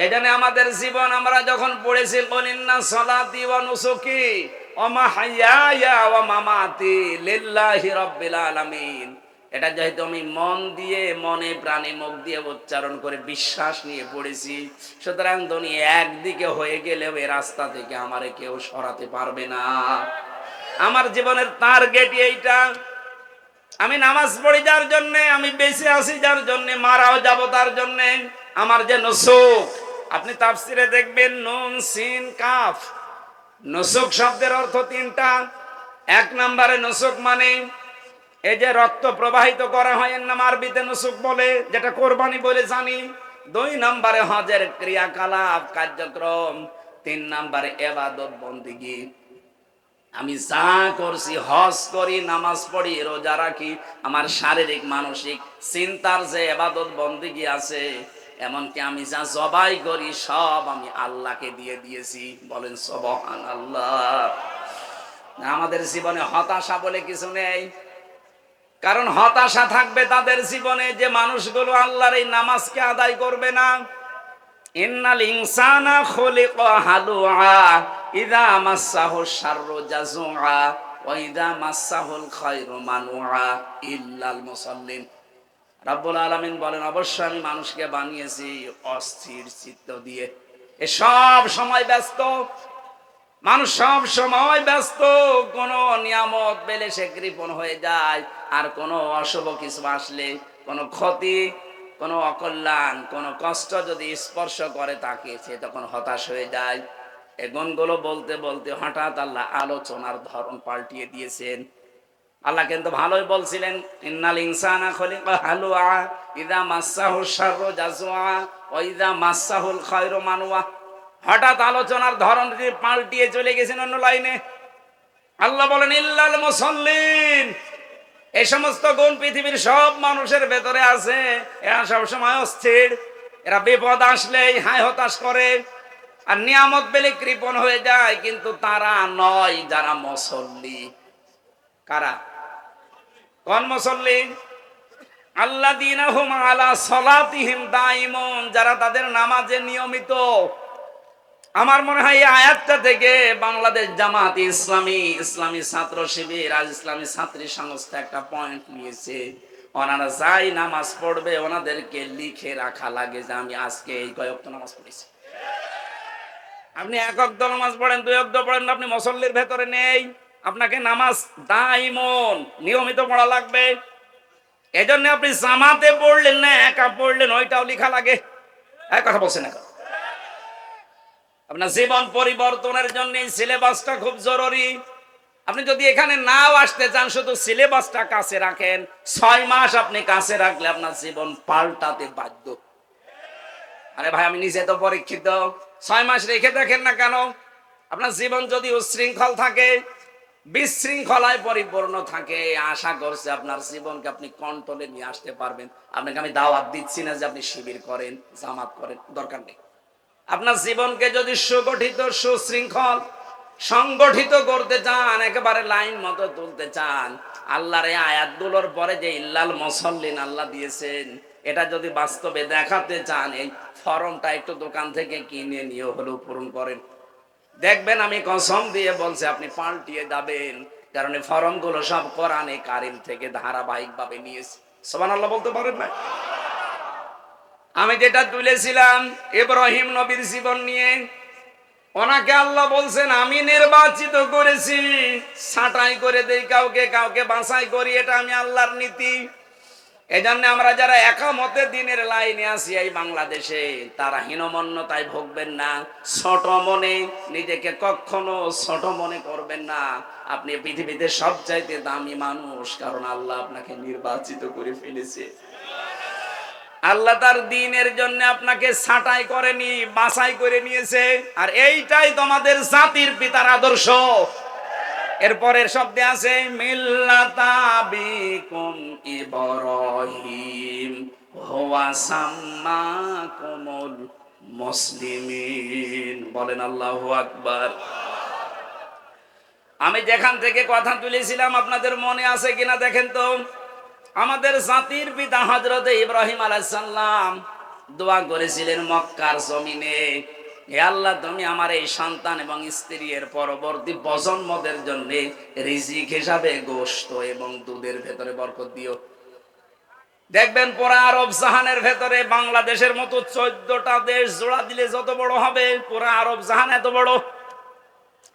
এখানে আমাদের জীবন আমরা যখন পড়েছি বলিনা সালাতি ওয়া নুসুকি ওয়া মাহইয়ায়া ওয়া মামাতি লিল্লাহি রাব্বিল আলামিন, এটা যেহেতু আমি মন দিয়ে মনে প্রাণে মুখ দিয়ে উচ্চারণ করে বিশ্বাস নিয়ে পড়েছি, সুতরাং দুনিয়া একদিকে হয়ে গেলেও এই রাস্তা থেকে আমারে কেউ সরাতে পারবে না। আমার জীবনের টার্গেট এইটা। আমি নামাজ পড়ি যার জন্য, আমি বেঁচে আছি যার জন্য, মারাও যাব তার জন্য। আমার যে নুসুক, আপনি তাফসিরে দেখবেন নুন সিন কাফ, নুসুক শব্দের অর্থ তিনটা। এক নম্বরে নুসুক মানে এই যে রক্ত প্রবাহিত করা হয়, এর নাম আরবিতে নুসুক বলে, যেটা কোরবানি বলে জানি। দুই নম্বরে হজের ক্রিয়াকলাপ কার্যক্রম। তিন নম্বরে ইবাদত বন্দেগী। আমি যা করছি, হজ করি, নামাজ পড়ি, রোজা রাখি, আমার শারীরিক মানসিক চিন্তার যে ইবাদত বন্দেগী আছে, এমনকি আমি যা জবাই করি সব আমি আল্লাহকে দিয়ে দিয়েছি। বলেন সুবহানাল্লাহ। আমাদের জীবনে হতাশা বলে কিছু নেই, কারণ হতাশা থাকবে তাদের জীবনে যে মানুষগুলো আল্লাহর এই নামাজকে আদায় করবে না। ইন্নাল ইনসানা খুলিকা হালুআ ইযা মাসসাহু শাররু জাযুআ ওয়া ইযা মাসসাহুল খায়রু মানুআ ইল্লাল মুসাল্লিন। রাব্বুল আলামিন বলেন অবশ্যই আমি মানুষকে বানিয়েছি অস্থির চিত্ত দিয়ে। এ সব সময় ব্যস্ত মানুষ, সব সময় ব্যস্ত। কোন নিয়ামত পেলে সে কৃপণ হয়ে যায়, আর কোন অশুভ কিছু আসলে, কোন ক্ষতি, কোন অকল্যাণ, কোন কষ্ট যদি স্পর্শ করে তাকে, সে তখন হতাশ হয়ে যায়। এই গুণগুলো বলতে বলতে হঠাৎ আল্লাহ আলোচনার ধরন পাল্টিয়ে দিয়েছেন। আল্লাহ কিন্তু ভালোই বলছিলেন ইন্নাল ইনসানা খুলিকা হালুআ ইযা মাসসাহু শাররু জাযুআ ওয়া ইযা মাসসাহুল খায়রু মানুআ। হঠাৎ আলোচনার ধরন পাল্টিয়ে চলে গেছেন অন্য লাইনে। আল্লাহ বলেন ইল্লাল মুসাল্লিন। এই সমস্ত গুণ পৃথিবীর সব মানুষের ভেতরে আছে। এরা সবসময় অস্থির, এরা বিপদ আসলেই হায় হতাশ করে, আর নিয়ামত পেলে কৃপণ হয়ে যায়। কিন্তু তারা নয় যারা মুসল্লি। কারা? কোন মুসল্লি? আল্লাযীনা হুম আলা সালাতিহিম দাইমুন, যারা তাদের নামাজে নিয়মিত। আমার মনে হয় এই আয়াতটা থেকে বাংলাদেশ জামাত ইসলামী, ইসলামী ছাত্র শিবির আর ইসলামী ছাত্রী সংস্থা একটা পয়েন্ট নিয়েছে। ওনারা যাই নামাজ পড়বে ওনাদেরকে লিখে রাখা লাগে যে আমি আজকে এই কয়েক নামাজ পড়েছি। আপনি এক ওয়াক্ত নামাজ পড়েন, দুই ওয়াক্ত পড়েন, আপনি মুসল্লির ভেতরে নেই, আপনাকে নামাজ দাইমন নিয়মিত পড়া লাগবে। এজন্য আপনি জামাতে পড়লেন না একা পড়লেন ওইটাও লেখা লাগে। এক কথা বলছেন এখন। আপনার জীবন পরিবর্তনের জন্য সিলেবাসটা খুব জরুরি। আপনি যদি এখানে নাও আসতে চান, শুধু সিলেবাসটা কাছে রাখেন, 6 মাস আপনি কাছে রাখলে আপনার জীবন পাল্টাতে বাধ্য। আরে ভাই, আমি নিজে তো পরীক্ষিত। 6 মাস রেখে দেখেন না কেন? আপনার জীবন যদি উচ্ছৃঙ্খল থাকে, বিশৃঙ্খলায় পরিপূর্ণ থাকে, আশা করছে আপনার জীবনকে আপনি কন্ট্রোলে নিয়ে আসতে পারবেন। আপনাকে আমি দাওয়াত দিচ্ছি না যে আপনি শিবির করেন, জামাত করেন, দরকার নেই। আপনার জীবনকে যদি সুগঠিত, সুশৃঙ্খল, সংগঠিত করতে চান, একেবারে লাইন মতো তুলতে চান, আল্লাহর এই আয়াতগুলোর পরে যে ইল্লাল মুসাল্লিন আল্লাহ দিয়েছেন, এটা যদি বাস্তবে দেখাতে চান, এই ফর্মটা একটু দোকান থেকে কিনে নিয়ে হলেও পূরণ করেন। দেখবেন আমি কসম দিয়ে বলছি আপনি পাল্টিয়ে যাবেন। কারণ এই ফর্মগুলো সব কোরআনে কারিম থেকে ধারাবাহিক ভাবে নিয়েছে। সুবহানাল্লাহ বলতে পারেন না? আমি যেটা তুলেছিলাম ইব্রাহিম নবীর জীবন নিয়ে, ওনাকে আল্লাহ বলছেন আমি নির্বাচিত করেছি, ছাঁটাই করে দেই কাউকে, কাউকে বাছাই করি, এটা আমি আল্লাহর নীতি। এই জন্য আমরা যারা একামতে দিনের লাইনে আছি এই বাংলাদেশে, তারা হীনমন্যতায় ভুগবেন না, ছোট মনে নিজেকে কখনো ছোট মনে করবেন না। আপনি পৃথিবীতে সবচাইতে দামি মানুষ, কারণ আল্লাহ আপনাকে নির্বাচিত করে ফেলেছে। আল্লাহ তার দ্বীনের জন্য আপনাকে ছাঁটাই করেনি, বাছাই করে নিয়েছে। আর এইটাই তোমাদের জাতির পিতার আদর্শ। এরপরের শব্দে আছে মিল্লাতা বিকুম ইব্রাহিম হুয়া সাম্মাকুমুল মুসলিমিন। বলেন আল্লাহু আকবার। আমি যেখান থেকে কথা তুলেছিলাম আপনাদের মনে আছে কিনা দেখেন তো। আমাদের জাতির পিতা হযরত ইব্রাহিম আলাইহিস সালাম দোয়া করেছিলেন মক্কার জমিনে, হে আল্লাহ তুমি আমার এই সন্তান এবং স্ত্রী এর পরবর্তী প্রজন্মদের জন্য রিজিক হিসাবে গোশত এবং দুধের ভেতরে বরকত দিও। দেখবেন পুরা আরব জাহানের ভেতরে বাংলাদেশের মতো 14টা দেশ জোড়া দিলে যত বড় হবে, পুরা আরব জাহান এত বড়।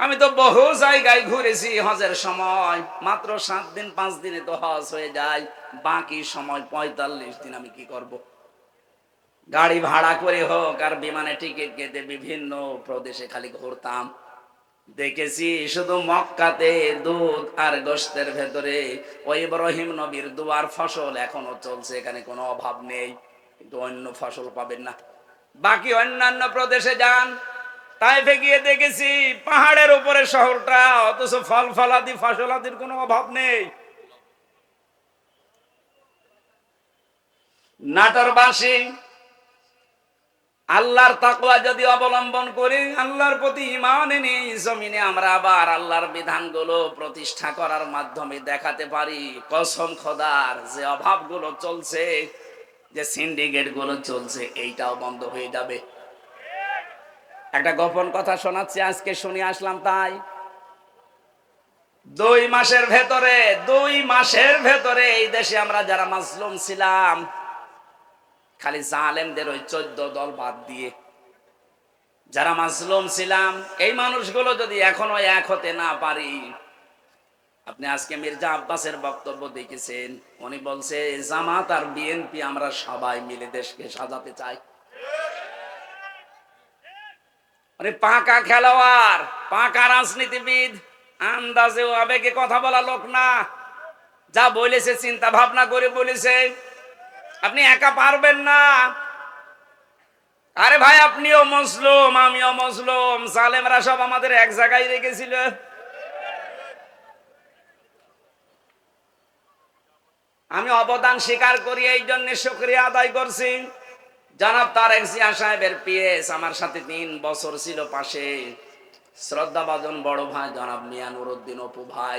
আমি তো বহু জায়গায় ঘুরেছি হজের সময়, মাত্র 7 দিন 5 দিনে তো হজ হয়ে যায়, বাকি সময় 45 দিন আমি কি করব? গাড়ি ভাড়া করে হোক আর বিমানে টিকিট কেটে বিভিন্ন প্রদেশে খালি ঘুরতাম। দেখেছি শুধু মক্কাতে দুধ আর গোশতের ভেতরে ওই ইব্রাহিম নবীর দুয়ার ফসল এখনো চলছে, এখানে কোনো অভাব নেই, কিন্তু অন্য ফসল পাবেন না। বাকি অন্যান্য প্রদেশে যান, তাইফে গিয়ে দেখেছি পাহাড়ের উপরে শহরটা, অথচ ফল ফলাদি ফসলাদির কোনো অভাব নেই। নাটোরবাসী আল্লাহর তাকওয়া যদি অবলম্বন করি, আল্লাহর প্রতি ঈমান এনে জমিনে আমরা আবার আল্লাহর বিধানগুলো প্রতিষ্ঠা করার মাধ্যমে দেখাতে পারি, কসম খোদার যে অভাবগুলো চলছে, যে সিন্ডিকেট গুলো চলছে, এইটাও বন্ধ হয়ে যাবে। একটা গোপন কথা শোনাচ্ছি, আজকে শুনে আসলাম। তাই 2 মাসের ভেতরে এই দেশে আমরা যারা মাজলুম ছিলাম, খালি জালেমদের ওই 14 দল বাদ দিয়ে যারা মাজলুম ছিলাম, এই মানুষগুলো যদি এখনো এক হতে না পারি। আপনি আজকে মির্জা আব্বাসের বক্তব্য দেখেছেন, উনি বলছে জামাত আর বিএনপি আমরা সবাই মিলে দেশকে সাজাতে চাই। মানে পাকা খেলোয়াড়, পাকা রাজনীতিবিদ, আন্দাজে ও আবেগে কথা বলা লোক না। যা বলেছে চিন্তা ভাবনা করে বলেছে। আপনি একা পারবেন না। আরে ভাই, আপনিও মুসলিম, আমিও মুসলিম, জালেমরা সব আমাদের এক জায়গায় রেখেছিল। আমি অবদান স্বীকার করি, এই জন্য শুকরিয়া আদায় করছি। জনাব তারেক জিয়া সাহেবের পিএস আমার সাথে 3 বছর ছিল পাশে, শ্রদ্ধাভাজন বড় ভাই জনাব মিয়া নুরউদ্দিন অপু ভাই,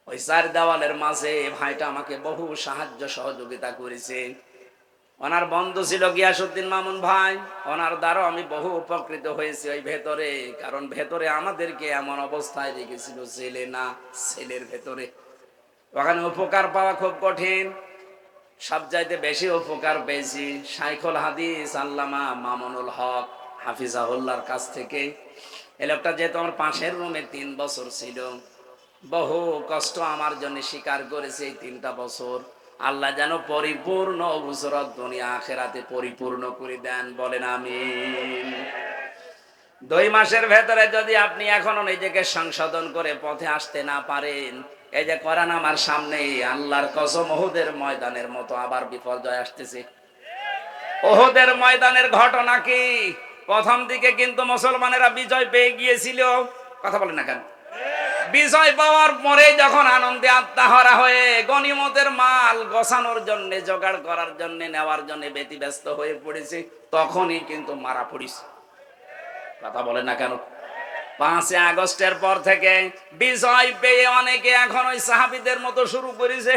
ওই চার দেওয়ালের মাঝে ভাইটা আমাকে বহু সাহায্য সহযোগিতা করেছে। ওনার বন্ধু ছিল গিয়াসউদ্দিন মামুন ভাই, ওনার দ্বারা আমি বহু উপকৃত হয়েছি ওই ভেতরে। কারণ ভেতরে আমাদেরকে এমন অবস্থায় রেখেছিল, ছেলে না ছেলের ভেতরে, ওখানে উপকার পাওয়া খুব কঠিন। সবচাইতে বেশি উপকার পেয়েছি শাইখুল হাদিস আল্লামা মামুনুল হক হাফিজাহুল্লাহর কাছ থেকে। এই লোকটা যেহেতু আমার পাশের রুমে 3 বছর ছিল, বহু কষ্ট আমার জন্য স্বীকার করেছে এই 3টা বছর। আল্লাহ যেন পরিপূর্ণ বুসরত দুনিয়া আখিরাতে পরিপূর্ণ করে দেন, বলেন আমিন। 2 মাসের ভেতরে যদি আপনি এখনো নিজেকে সংশোধন করে পথে আসতে না পারেন, এই যে কোরআন আমার সামনে, আল্লাহর কসম ওহুদের ময়দানের মতো আবার বিপর্যয় আসতেছে। ওহুদের ময়দানের ঘটনা কি? প্রথম দিকে কিন্তু মুসলমানেরা বিজয় পেয়ে গিয়েছিল, কথা বলেন না কেন? বিজয় পাওয়ার পরে যখন আনন্দে আত্মাহারা হয়ে গনিমতের মাল গোছানোর জন্য, জোগাড় করার জন্য, নেওয়ার জন্য ব্যতিব্যস্ত হয়ে পড়েছে, তখনই কিন্তু মারা পড়েছে, কথা বলেন না কেন? 5 আগস্টের পর থেকে বিজয় পেয়ে অনেকে এখন ওই সাহাবীদের মতো শুরু করেছে,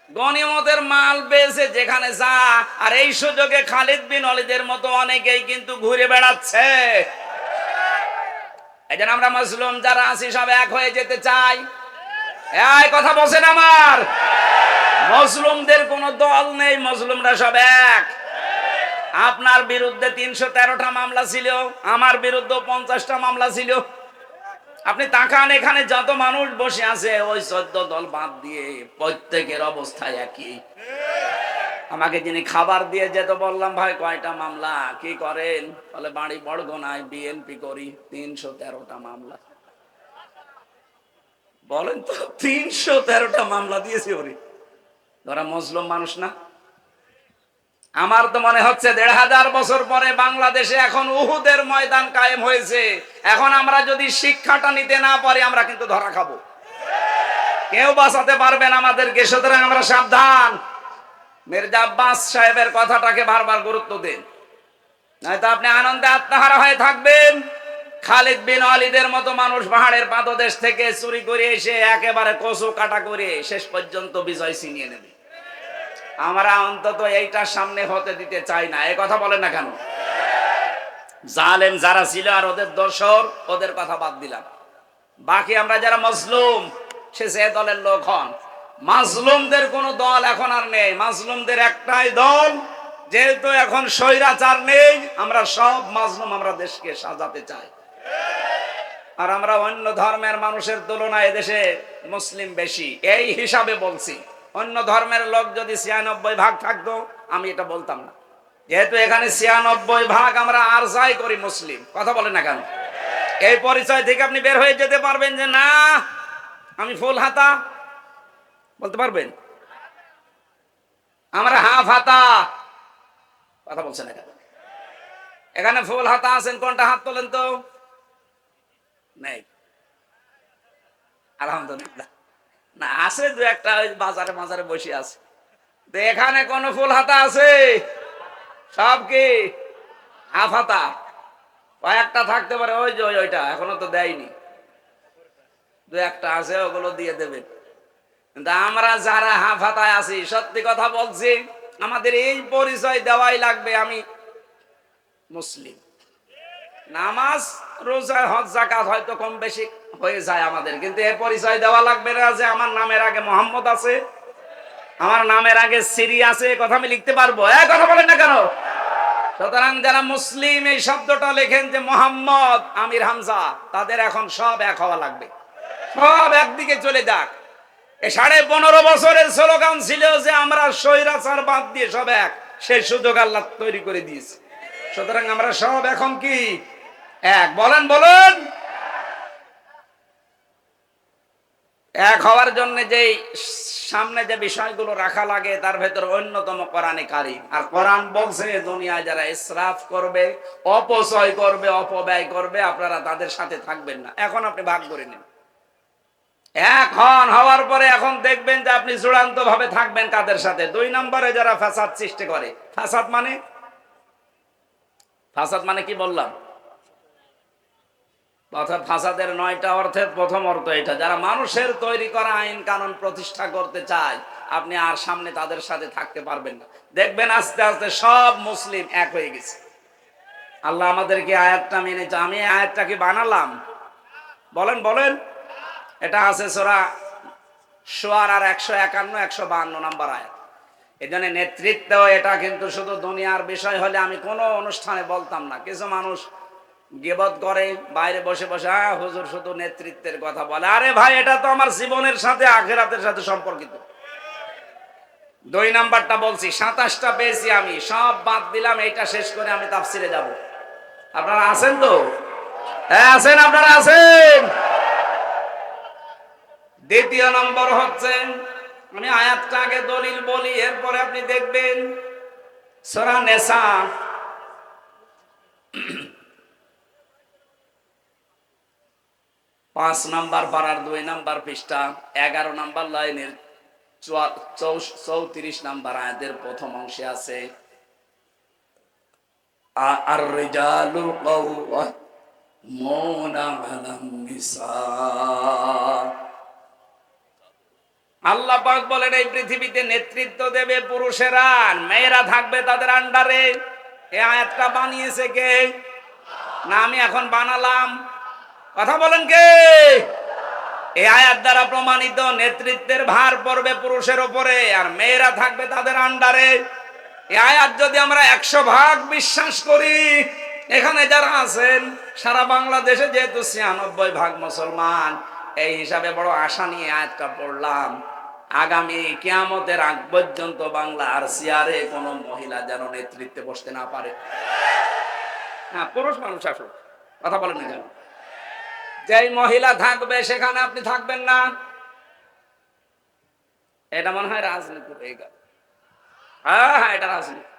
গনিমতের মাল পেয়েছে যেখানে যা। আর এই সুযোগে খালিদ বিন ওয়ালিদের মতো অনেকেই কিন্তু ঘুরে বেড়াচ্ছে। এই জন্য আমরা মুসলিম যারা আছি সব এক হয়ে যেতে চাই। এই কথা বলছেন আমার? মুসলিমদের কোনো দল নেই, মুসলিমরা সব এক। আপনার বিরুদ্ধে 313টা মামলা ছিল, আমার বিরুদ্ধে 50টা মামলা ছিল। আপনি তাকান, এখানে যত মানুষ বসে আছে ওই 14 দল বাদ দিয়ে প্রত্যেকের অবস্থা একই। আমাকে যিনি খাবার দিয়ে যেত, বললাম ভাই কয়টা মামলা, কি করেন? বলে বাড়ি বড়গোনায় বিএনপি করি। 313টা মামলা, বলেন তো 313টা মামলা দিয়েছে ওরে। ধরা মুসলিম মানুষ না? আমার তো মনে হচ্ছে 1500 বছর পরে বাংলাদেশে এখন উহুদের ময়দান কায়েম হয়েছে। এখন আমরা যদি শিক্ষাটা নিতে না পারি, আমরা কিন্তু ধরা খাবো, কেউ বাঁচাতে পারবেন আমাদেরকে। সুতরাং আমরা সাবধান। মির্জা আব্বাস সাহেবের কথাটাকে বারবার গুরুত্ব দেন, নয়তো আপনি আনন্দে আত্মহারা হয়ে থাকবেন। খালিদ বিন ওয়ালিদের মতো মানুষ পাহাড়ের পাদদেশ থেকে চুরি করে এসে একেবারে কচু কাটা করে শেষ পর্যন্ত বিজয় ছিনিয়ে নেবে। আমরা অন্তত এইটার সামনে হতে দিতে চাই না। এই কথা বলেন না কেন? জালেম যারা ছিল আর ওদের দোসর, ওদের কথা বাদ দিলাম, বাকি আমরা যারা মজলুম, সে যে দলের লোক হন, মাজলুমদের কোন দল এখন আর নেই। মাজলুমদের একটাই দল, যেহেতু এখন স্বৈরাচার নেই, আমরা সব মাজলুম, আমরা দেশকে সাজাতে চাই। আর আমরা অন্য ধর্মের মানুষের তুলনায় এদেশে মুসলিম বেশি, এই হিসাবে বলছি। অন্য ধর্মের লোক যদি 96 ভাগ থাকতো, আমি এটা বলতাম না। যেহেতু এখানে 96 ভাগ আমরা আর যাই করি মুসলিম, কথা বলেন না কেন? এই পরিচয় থেকে আপনি বের হয়ে যেতে পারবেন যে না আমি ফুল হাতা, বলতে পারবেন? আমরা হাফ হাতা, কথা বলছেন না কেন? এখানে ফুল হাতা আছেন, কোনটা হাত তোলেন তো? নেই, আলহামদুলিল্লাহ। না, আছে 2-একটা, বাজারে বাজারে বসে আছে। এখানে কোন ফুল হাতা আছে? সব কি হাফ হাতা? কয়েকটা থাকতে পারে, ওই যে ওইটা এখনো তো দেয়নি, 2-একটা আছে, ওগুলো দিয়ে দেবেন। কিন্তু আমরা যারা হাফ হাতায় আছি, সত্যি কথা বলছি, আমাদের এই পরিচয় দেওয়াই লাগবে, আমি মুসলিম। নামাজ রোজা হজ যাকাত হয়তো কম বেশি হয়ে যায় আমাদের, কিন্তু এই পরিচয় দেওয়া লাগবে না যে আমার নামের আগে মোহাম্মদ আছে, আমার নামের আগে সিরি আছে, কথা আমি লিখতে পারবো। কথা বলেন না কেন? সুতরাং যারা মুসলিম এই শব্দটা লেখেন যে মোহাম্মদ, আমির, হামজা, তাদের এখন সব এক হওয়া লাগবে, সব একদিকে চলে যাক। 15.5 বছরের স্লোগান ছিল যে আমরা স্বৈরাচার বাদ দিয়ে সব এক, সেই সুযোগ আল্লাহ তৈরি করে দিয়েছে। সুতরাং আমরা সব এখন কি এক? বলেন বলেন। এক হওয়ার জন্য যে সামনে যে বিষয়গুলো রাখা লাগে, তার ভেতর অন্যতম কোরআনে কারীম। আর কোরআন বলছে দুনিয়ায় যারা ইসরাফ করবে, অপচয় করবে, অপব্যয় করবে, আপনারা তাদের সাথে থাকবেন না। এখন আপনি ভাগ করে নিন। এখন হওয়ার পরে এখন দেখবেন যে আপনি চূড়ান্ত ভাবে থাকবেন কাদের সাথে? 2 নম্বরে যারা ফাসাদ সৃষ্টি করে। ফাসাদ মানে কি বললাম? অর্থাৎ ফাসাদের 9টা অর্থের প্রথম অর্থ এটা, যারা মানুষের তৈরি করা আইন কানুন প্রতিষ্ঠা করতে চায় আপনি আর সামনে তাদের সাথে থাকতে পারবেন না। দেখবেন আস্তে আস্তে সব মুসলিম এক হয়ে গেছে। আল্লাহ আমাদেরকে আয়াতটা মেনেছে। আমি আয়াতটা কি বানালাম? বলেন বলেন। এটা আছে সূরা শুআরা 151 152 নাম্বার আয়াত। এজন্য নেতৃত্ব এটা কিন্তু শুধু দুনিয়ার বিষয় হলে আমি কোনো অনুষ্ঠানে বলতাম না। কিছু মানুষ গীবত করে বাইরে বসে বসে, হুজুর শুধু নেতৃত্বের কথা বলে। আরে ভাই, এটা তো আমার জীবনের সাথে আখিরাতের সাথে সম্পর্কিত। 2 নাম্বারটা বলছি, 27টা পেয়েছি আমি, সব বাদ দিলাম, এইটা শেষ করে আমি তাফসিরে যাব। আপনারা আছেন তো? হ্যাঁ আছেন, আপনারা আছেন। দ্বিতীয় নম্বর হচ্ছে, আমি আয়াতটা আগে দলিল বলি, এরপরে আপনি দেখবেন সূরা নিসা 5 নাম্বার পারার 2 নাম্বার পৃষ্ঠা 11 নাম্বার লাইনের 34 নাম্বার আয়াতের প্রথম অংশে আছে, আর রিজালু কাওয়ামুনা আলান নিসা। আল্লাহ পাক বলেন এই পৃথিবীতে নেতৃত্ব দেবে পুরুষেরা, মেয়েরা থাকবে তাদের আন্ডারে। এই আয়াতটা বানিয়েছে কে? না আমি এখন বানালাম? কথা বলেন কে? এই আয়াত দ্বারা প্রমাণিত নেতৃত্বের ভার পড়বে পুরুষের উপরে, আর মেয়েরা থাকবে তাদের আন্ডারে। এই আয়াত যদি আমরা 100 ভাগ বিশ্বাস করি, এখানে যারা আছেন সারা বাংলাদেশে যেহেতু 96 ভাগ মুসলমান, এই হিসাবে বড় আশা নিয়ে আয়াতটা পড়লাম। আগামী কিয়ামতের আগ পর্যন্ত বাংলা আর চেয়ারে কোনো মহিলা যেন নেতৃত্বে বসতে না পারে। হ্যাঁ, পুরুষ মানুষ আসুক, কথা বলেন না কেন? যেই মহিলা থাকবে সেখানে আপনি থাকবেন না, এটা মনে হয় রাজনীতি হয়ে গেল। হ্যাঁ হ্যাঁ, এটা রাজনীতি।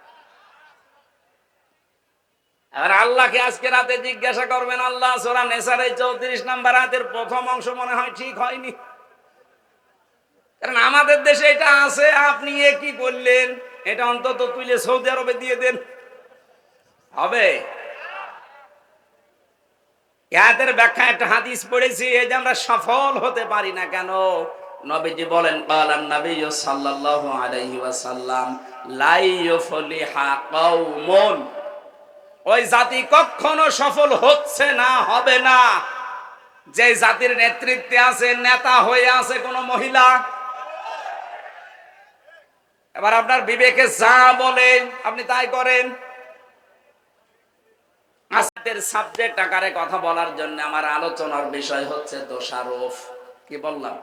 আর আল্লাহকে আজকে রাতে জিজ্ঞাসা করবেন, আল্লাহ সূরা নিসার 34 নাম্বার আয়াতের প্রথম অংশ মনে হয় ঠিক হয়নি, কারণ আমাদের দেশে এটা আছে, আপনি এ কি করলেন? এটা অন্তত তুলে সৌদি আরবে দিয়ে দেন, হবে? আয়াতের ব্যাখ্যা একটা হাদিস পড়েছি, এই যে আমরা সফল হতে পারি না কেন, নবীজি বলেন, ক্বালান নবী সাল্লাল্লাহু আলাইহি ওয়াসাল্লাম, লা ইউফলিহা কওমুন, ওই জাতি কখনো সফল হচ্ছে না, হবে না, যে জাতির নেতৃত্বে আছে, নেতা হয়ে আছে কোন মহিলা। এবার আপনার বিবেকে যা বলে আপনি তাই করেন। আজকের সাবজেক্ট আকারে কথা বলার জন্য আমার আলোচনার বিষয় হচ্ছে দোষারোপ। কি বললাম?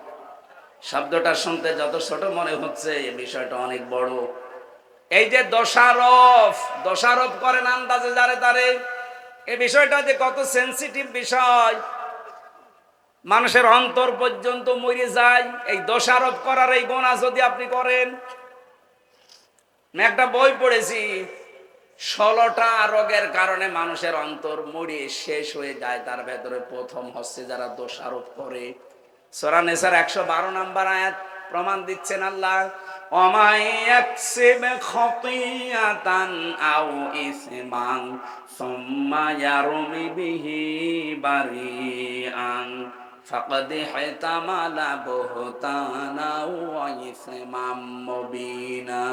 শব্দটা শুনতে যত ছোট মনে হচ্ছে, এই বিষয়টা অনেক বড়। এই যে দোষারোপ, দোষারোপ করেন আন্দাজে যারে তারে, এই বিষয়টা যে কত সেনসিটিভ বিষয়, মানুষের অন্তর পর্যন্ত মরে যায় এই দোষারোপ করার এই গুনাহ যদি আপনি করেন। আমি একটা বই পড়েছি, 16টা রোগের কারণে মানুষের অন্তর মরে শেষ হয়ে যায়, তার ভেতরে প্রথম হচ্ছে যারা দোষারোপ করে। সূরা নিসার 112 নাম্বার আয়াত প্রমাণ দিচ্ছেন আল্লাহ, ওমাই ইয়াকসিব খাতিয়াতান আও ইসমান সুম্মা ইয়ারমি বিহি বারিআন ফাকাদ ইহতামালা বুহতানা ওয়া ইসমান মুবিনা।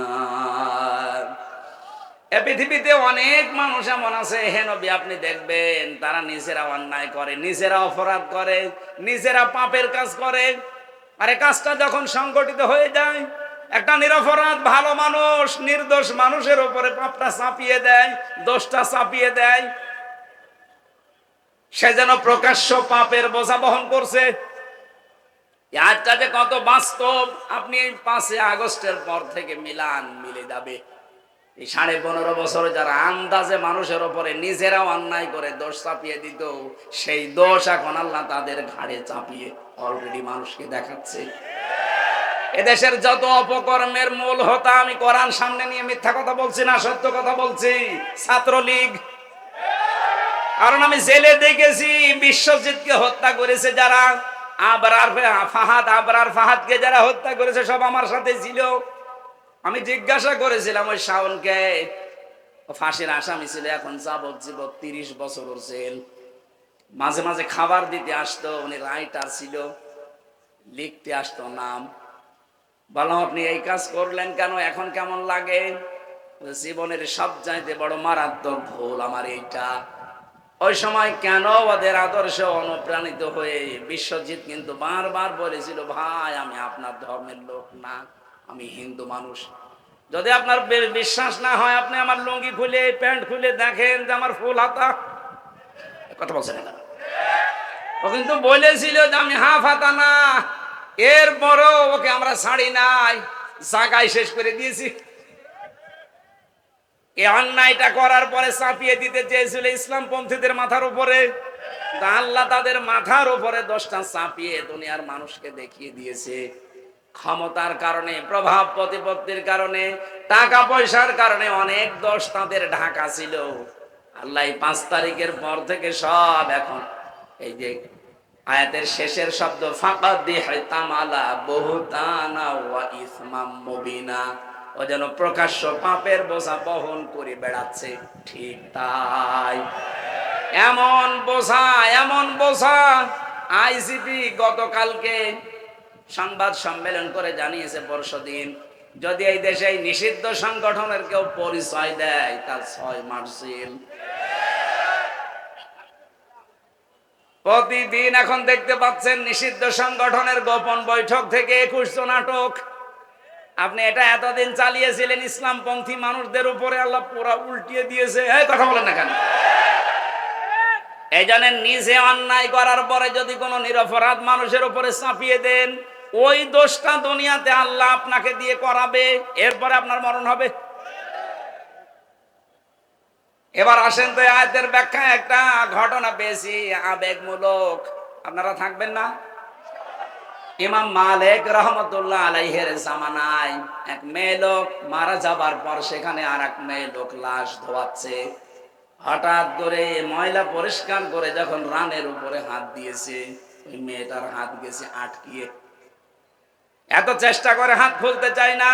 এই পৃথিবীতে অনেক মানুষ এমন আছে, হে নবী আপনি দেখবেন তারা নিজেরা অন্যায় করে, নিজেরা অপরাধ করে, নিজেরা পাপের কাজ করে। আর এই কাজটা যখন সংগঠিত হয়ে যায়, একটা নিরপরাধ ভালো মানুষ নির্দোষ মানুষের উপরে পাপটা চাপিয়ে দেয়, দোষটা চাপিয়ে দেয়, সে যেন প্রকাশ্য পাপের বোঝা বহন করছে। আজটা যে কত বাস্তব, আপনি 5 আগস্টের পর থেকে মিলে যাবে। এই 15.5 বছরে যারা আন্দাজে মানুষের উপরে নিজেরাও অন্যায় করে দোষ চাপিয়ে দিত, সেই দোষ এখন আল্লাহ তাদের ঘাড়ে চাপিয়ে অলরেডি মানুষকে দেখাচ্ছে। এদেশের যত অপকর্মের মূল হোতা, আমি কোরআন সামনে নিয়ে মিথ্যা কথা বলছি না, সত্য কথা বলছি, ছাত্রলীগ। কারণ আমি জেলে দেখেছি বিশ্বজিৎকে হত্যা করেছে যারা, আবরার ফাহাদকে যারা হত্যা করেছে সব আমার সাথে ছিল। আমি জিজ্ঞাসা করেছিলাম ওই শাওনকে, ফাঁসির আসামি ছিল, এখন যাবজ্জীবন 30 বছর জেল। মাঝে মাঝে খাবার দিতে আসতো, উনি রাইটার ছিল, লিখতে আসতো নাম। বললাম আপনি এই কাজ করলেন কেন, এখন কেমন লাগে? জীবনের সবচাইতে বড় মারাত্মক ভুল আমার এইটা। ওই সময় কেন ওদের আদর্শ অনুপ্রাণিত হয়ে বিশ্বজিৎ কিন্তু বারবার বলেছিল, ভাই আমি আপনার ধর্মের লোক না, আমি হিন্দু মানুষ। যদি আপনার বিশ্বাস না হয় আপনি আমার লুঙ্গি খুলে প্যান্ট খুলে দেখেন যে আমার ফুল হাতা। কথা বলছেন না? ও কিন্তু বলেছিল যে আমি হাফ হাতা না, এরপরও ওকে আমরা ছাড়ি নাই, জায়গায় শেষ করে দিয়েছি। এই অন্যায়টা করার পরে চাপিয়ে দিতে চেয়েছিল ইসলাম পন্থীদের মাথার উপরে। আল্লাহ তাদের মাথার উপরে দোষটা চাপিয়ে দুনিয়ার মানুষকে দেখিয়ে দিয়েছে। ক্ষমতার কারণে, প্রভাব প্রতিপত্তির কারণে, টাকা পয়সার কারণে অনেক দোষ তাদের ঢাকা ছিল। আল্লাহ 5 তারিখের পর থেকে সব এখন এই যে আয়াতের শেষের শব্দ ফাকাদিহতামালা বহুতানা ওয়া ইসমাম মুবিনা, ও যেন প্রকাশ্য পাপের বোঝা বহন করে বেড়াচ্ছে। ঠিক তাই, এমন বোঝা, এমন বোঝা। আইসিপি গতকালকে সংবাদ সম্মেলন করে জানিয়েছে পরশুদিন, যদি এই দেশে এই নিষিদ্ধ সংগঠনের কেউ পরিচয় দেয় তার 6 মাস জেল। প্রতিদিন এখন দেখতে পাচ্ছেন নিষিদ্ধ সংগঠনের গোপন বৈঠক থেকে 21 জন আটক। আপনি এটা এতদিন চালিয়েছিলেন ইসলামপন্থী মানুষদের উপরে, আল্লাহ পুরা উল্টিয়ে দিয়েছে। এই কথা বলেন না কেন? এই জন্য নিজে অন্যায় করার পরে যদি কোনো নিরপরাধ মানুষের উপরে চাপিয়ে দেন, ওই দোষটা দুনিয়াতে আল্লাহ আপনাকে দিয়ে করাবে, এরপরে আপনার মরণ হবে। এবার আসেন তো আয়াতের ব্যাখ্যা, একটা ঘটনা পেয়েছি আবেগমূলক, আপনারা থাকবেন না? ইমাম মালিক রহমতুল্লাহ আলাইহির জামানায় এক মেয়ে লোক মারা যাবার পর সেখানে আর এক মেয়ে লোক লাশ ধোয়াচ্ছে। হঠাৎ করে ময়লা পরিষ্কার করে যখন রানের উপরে হাত দিয়েছে, ওই মেয়েটার হাত গেছে আটকিয়ে। এত চেষ্টা করে হাত খুলতে চায় না।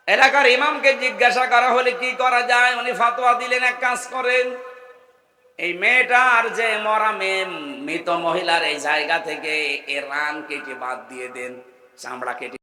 এলাকার ইমামকে জিজ্ঞাসা করা হলে কি করা যায়, উনি ফতোয়া দিলেন এক কাজ করেন, এই মেয়েটা আর যে মরা মেয়ে, মৃত মহিলার এই জায়গা থেকে এ রান কেটে বাদ দিয়ে দেন, চামড়া কেটে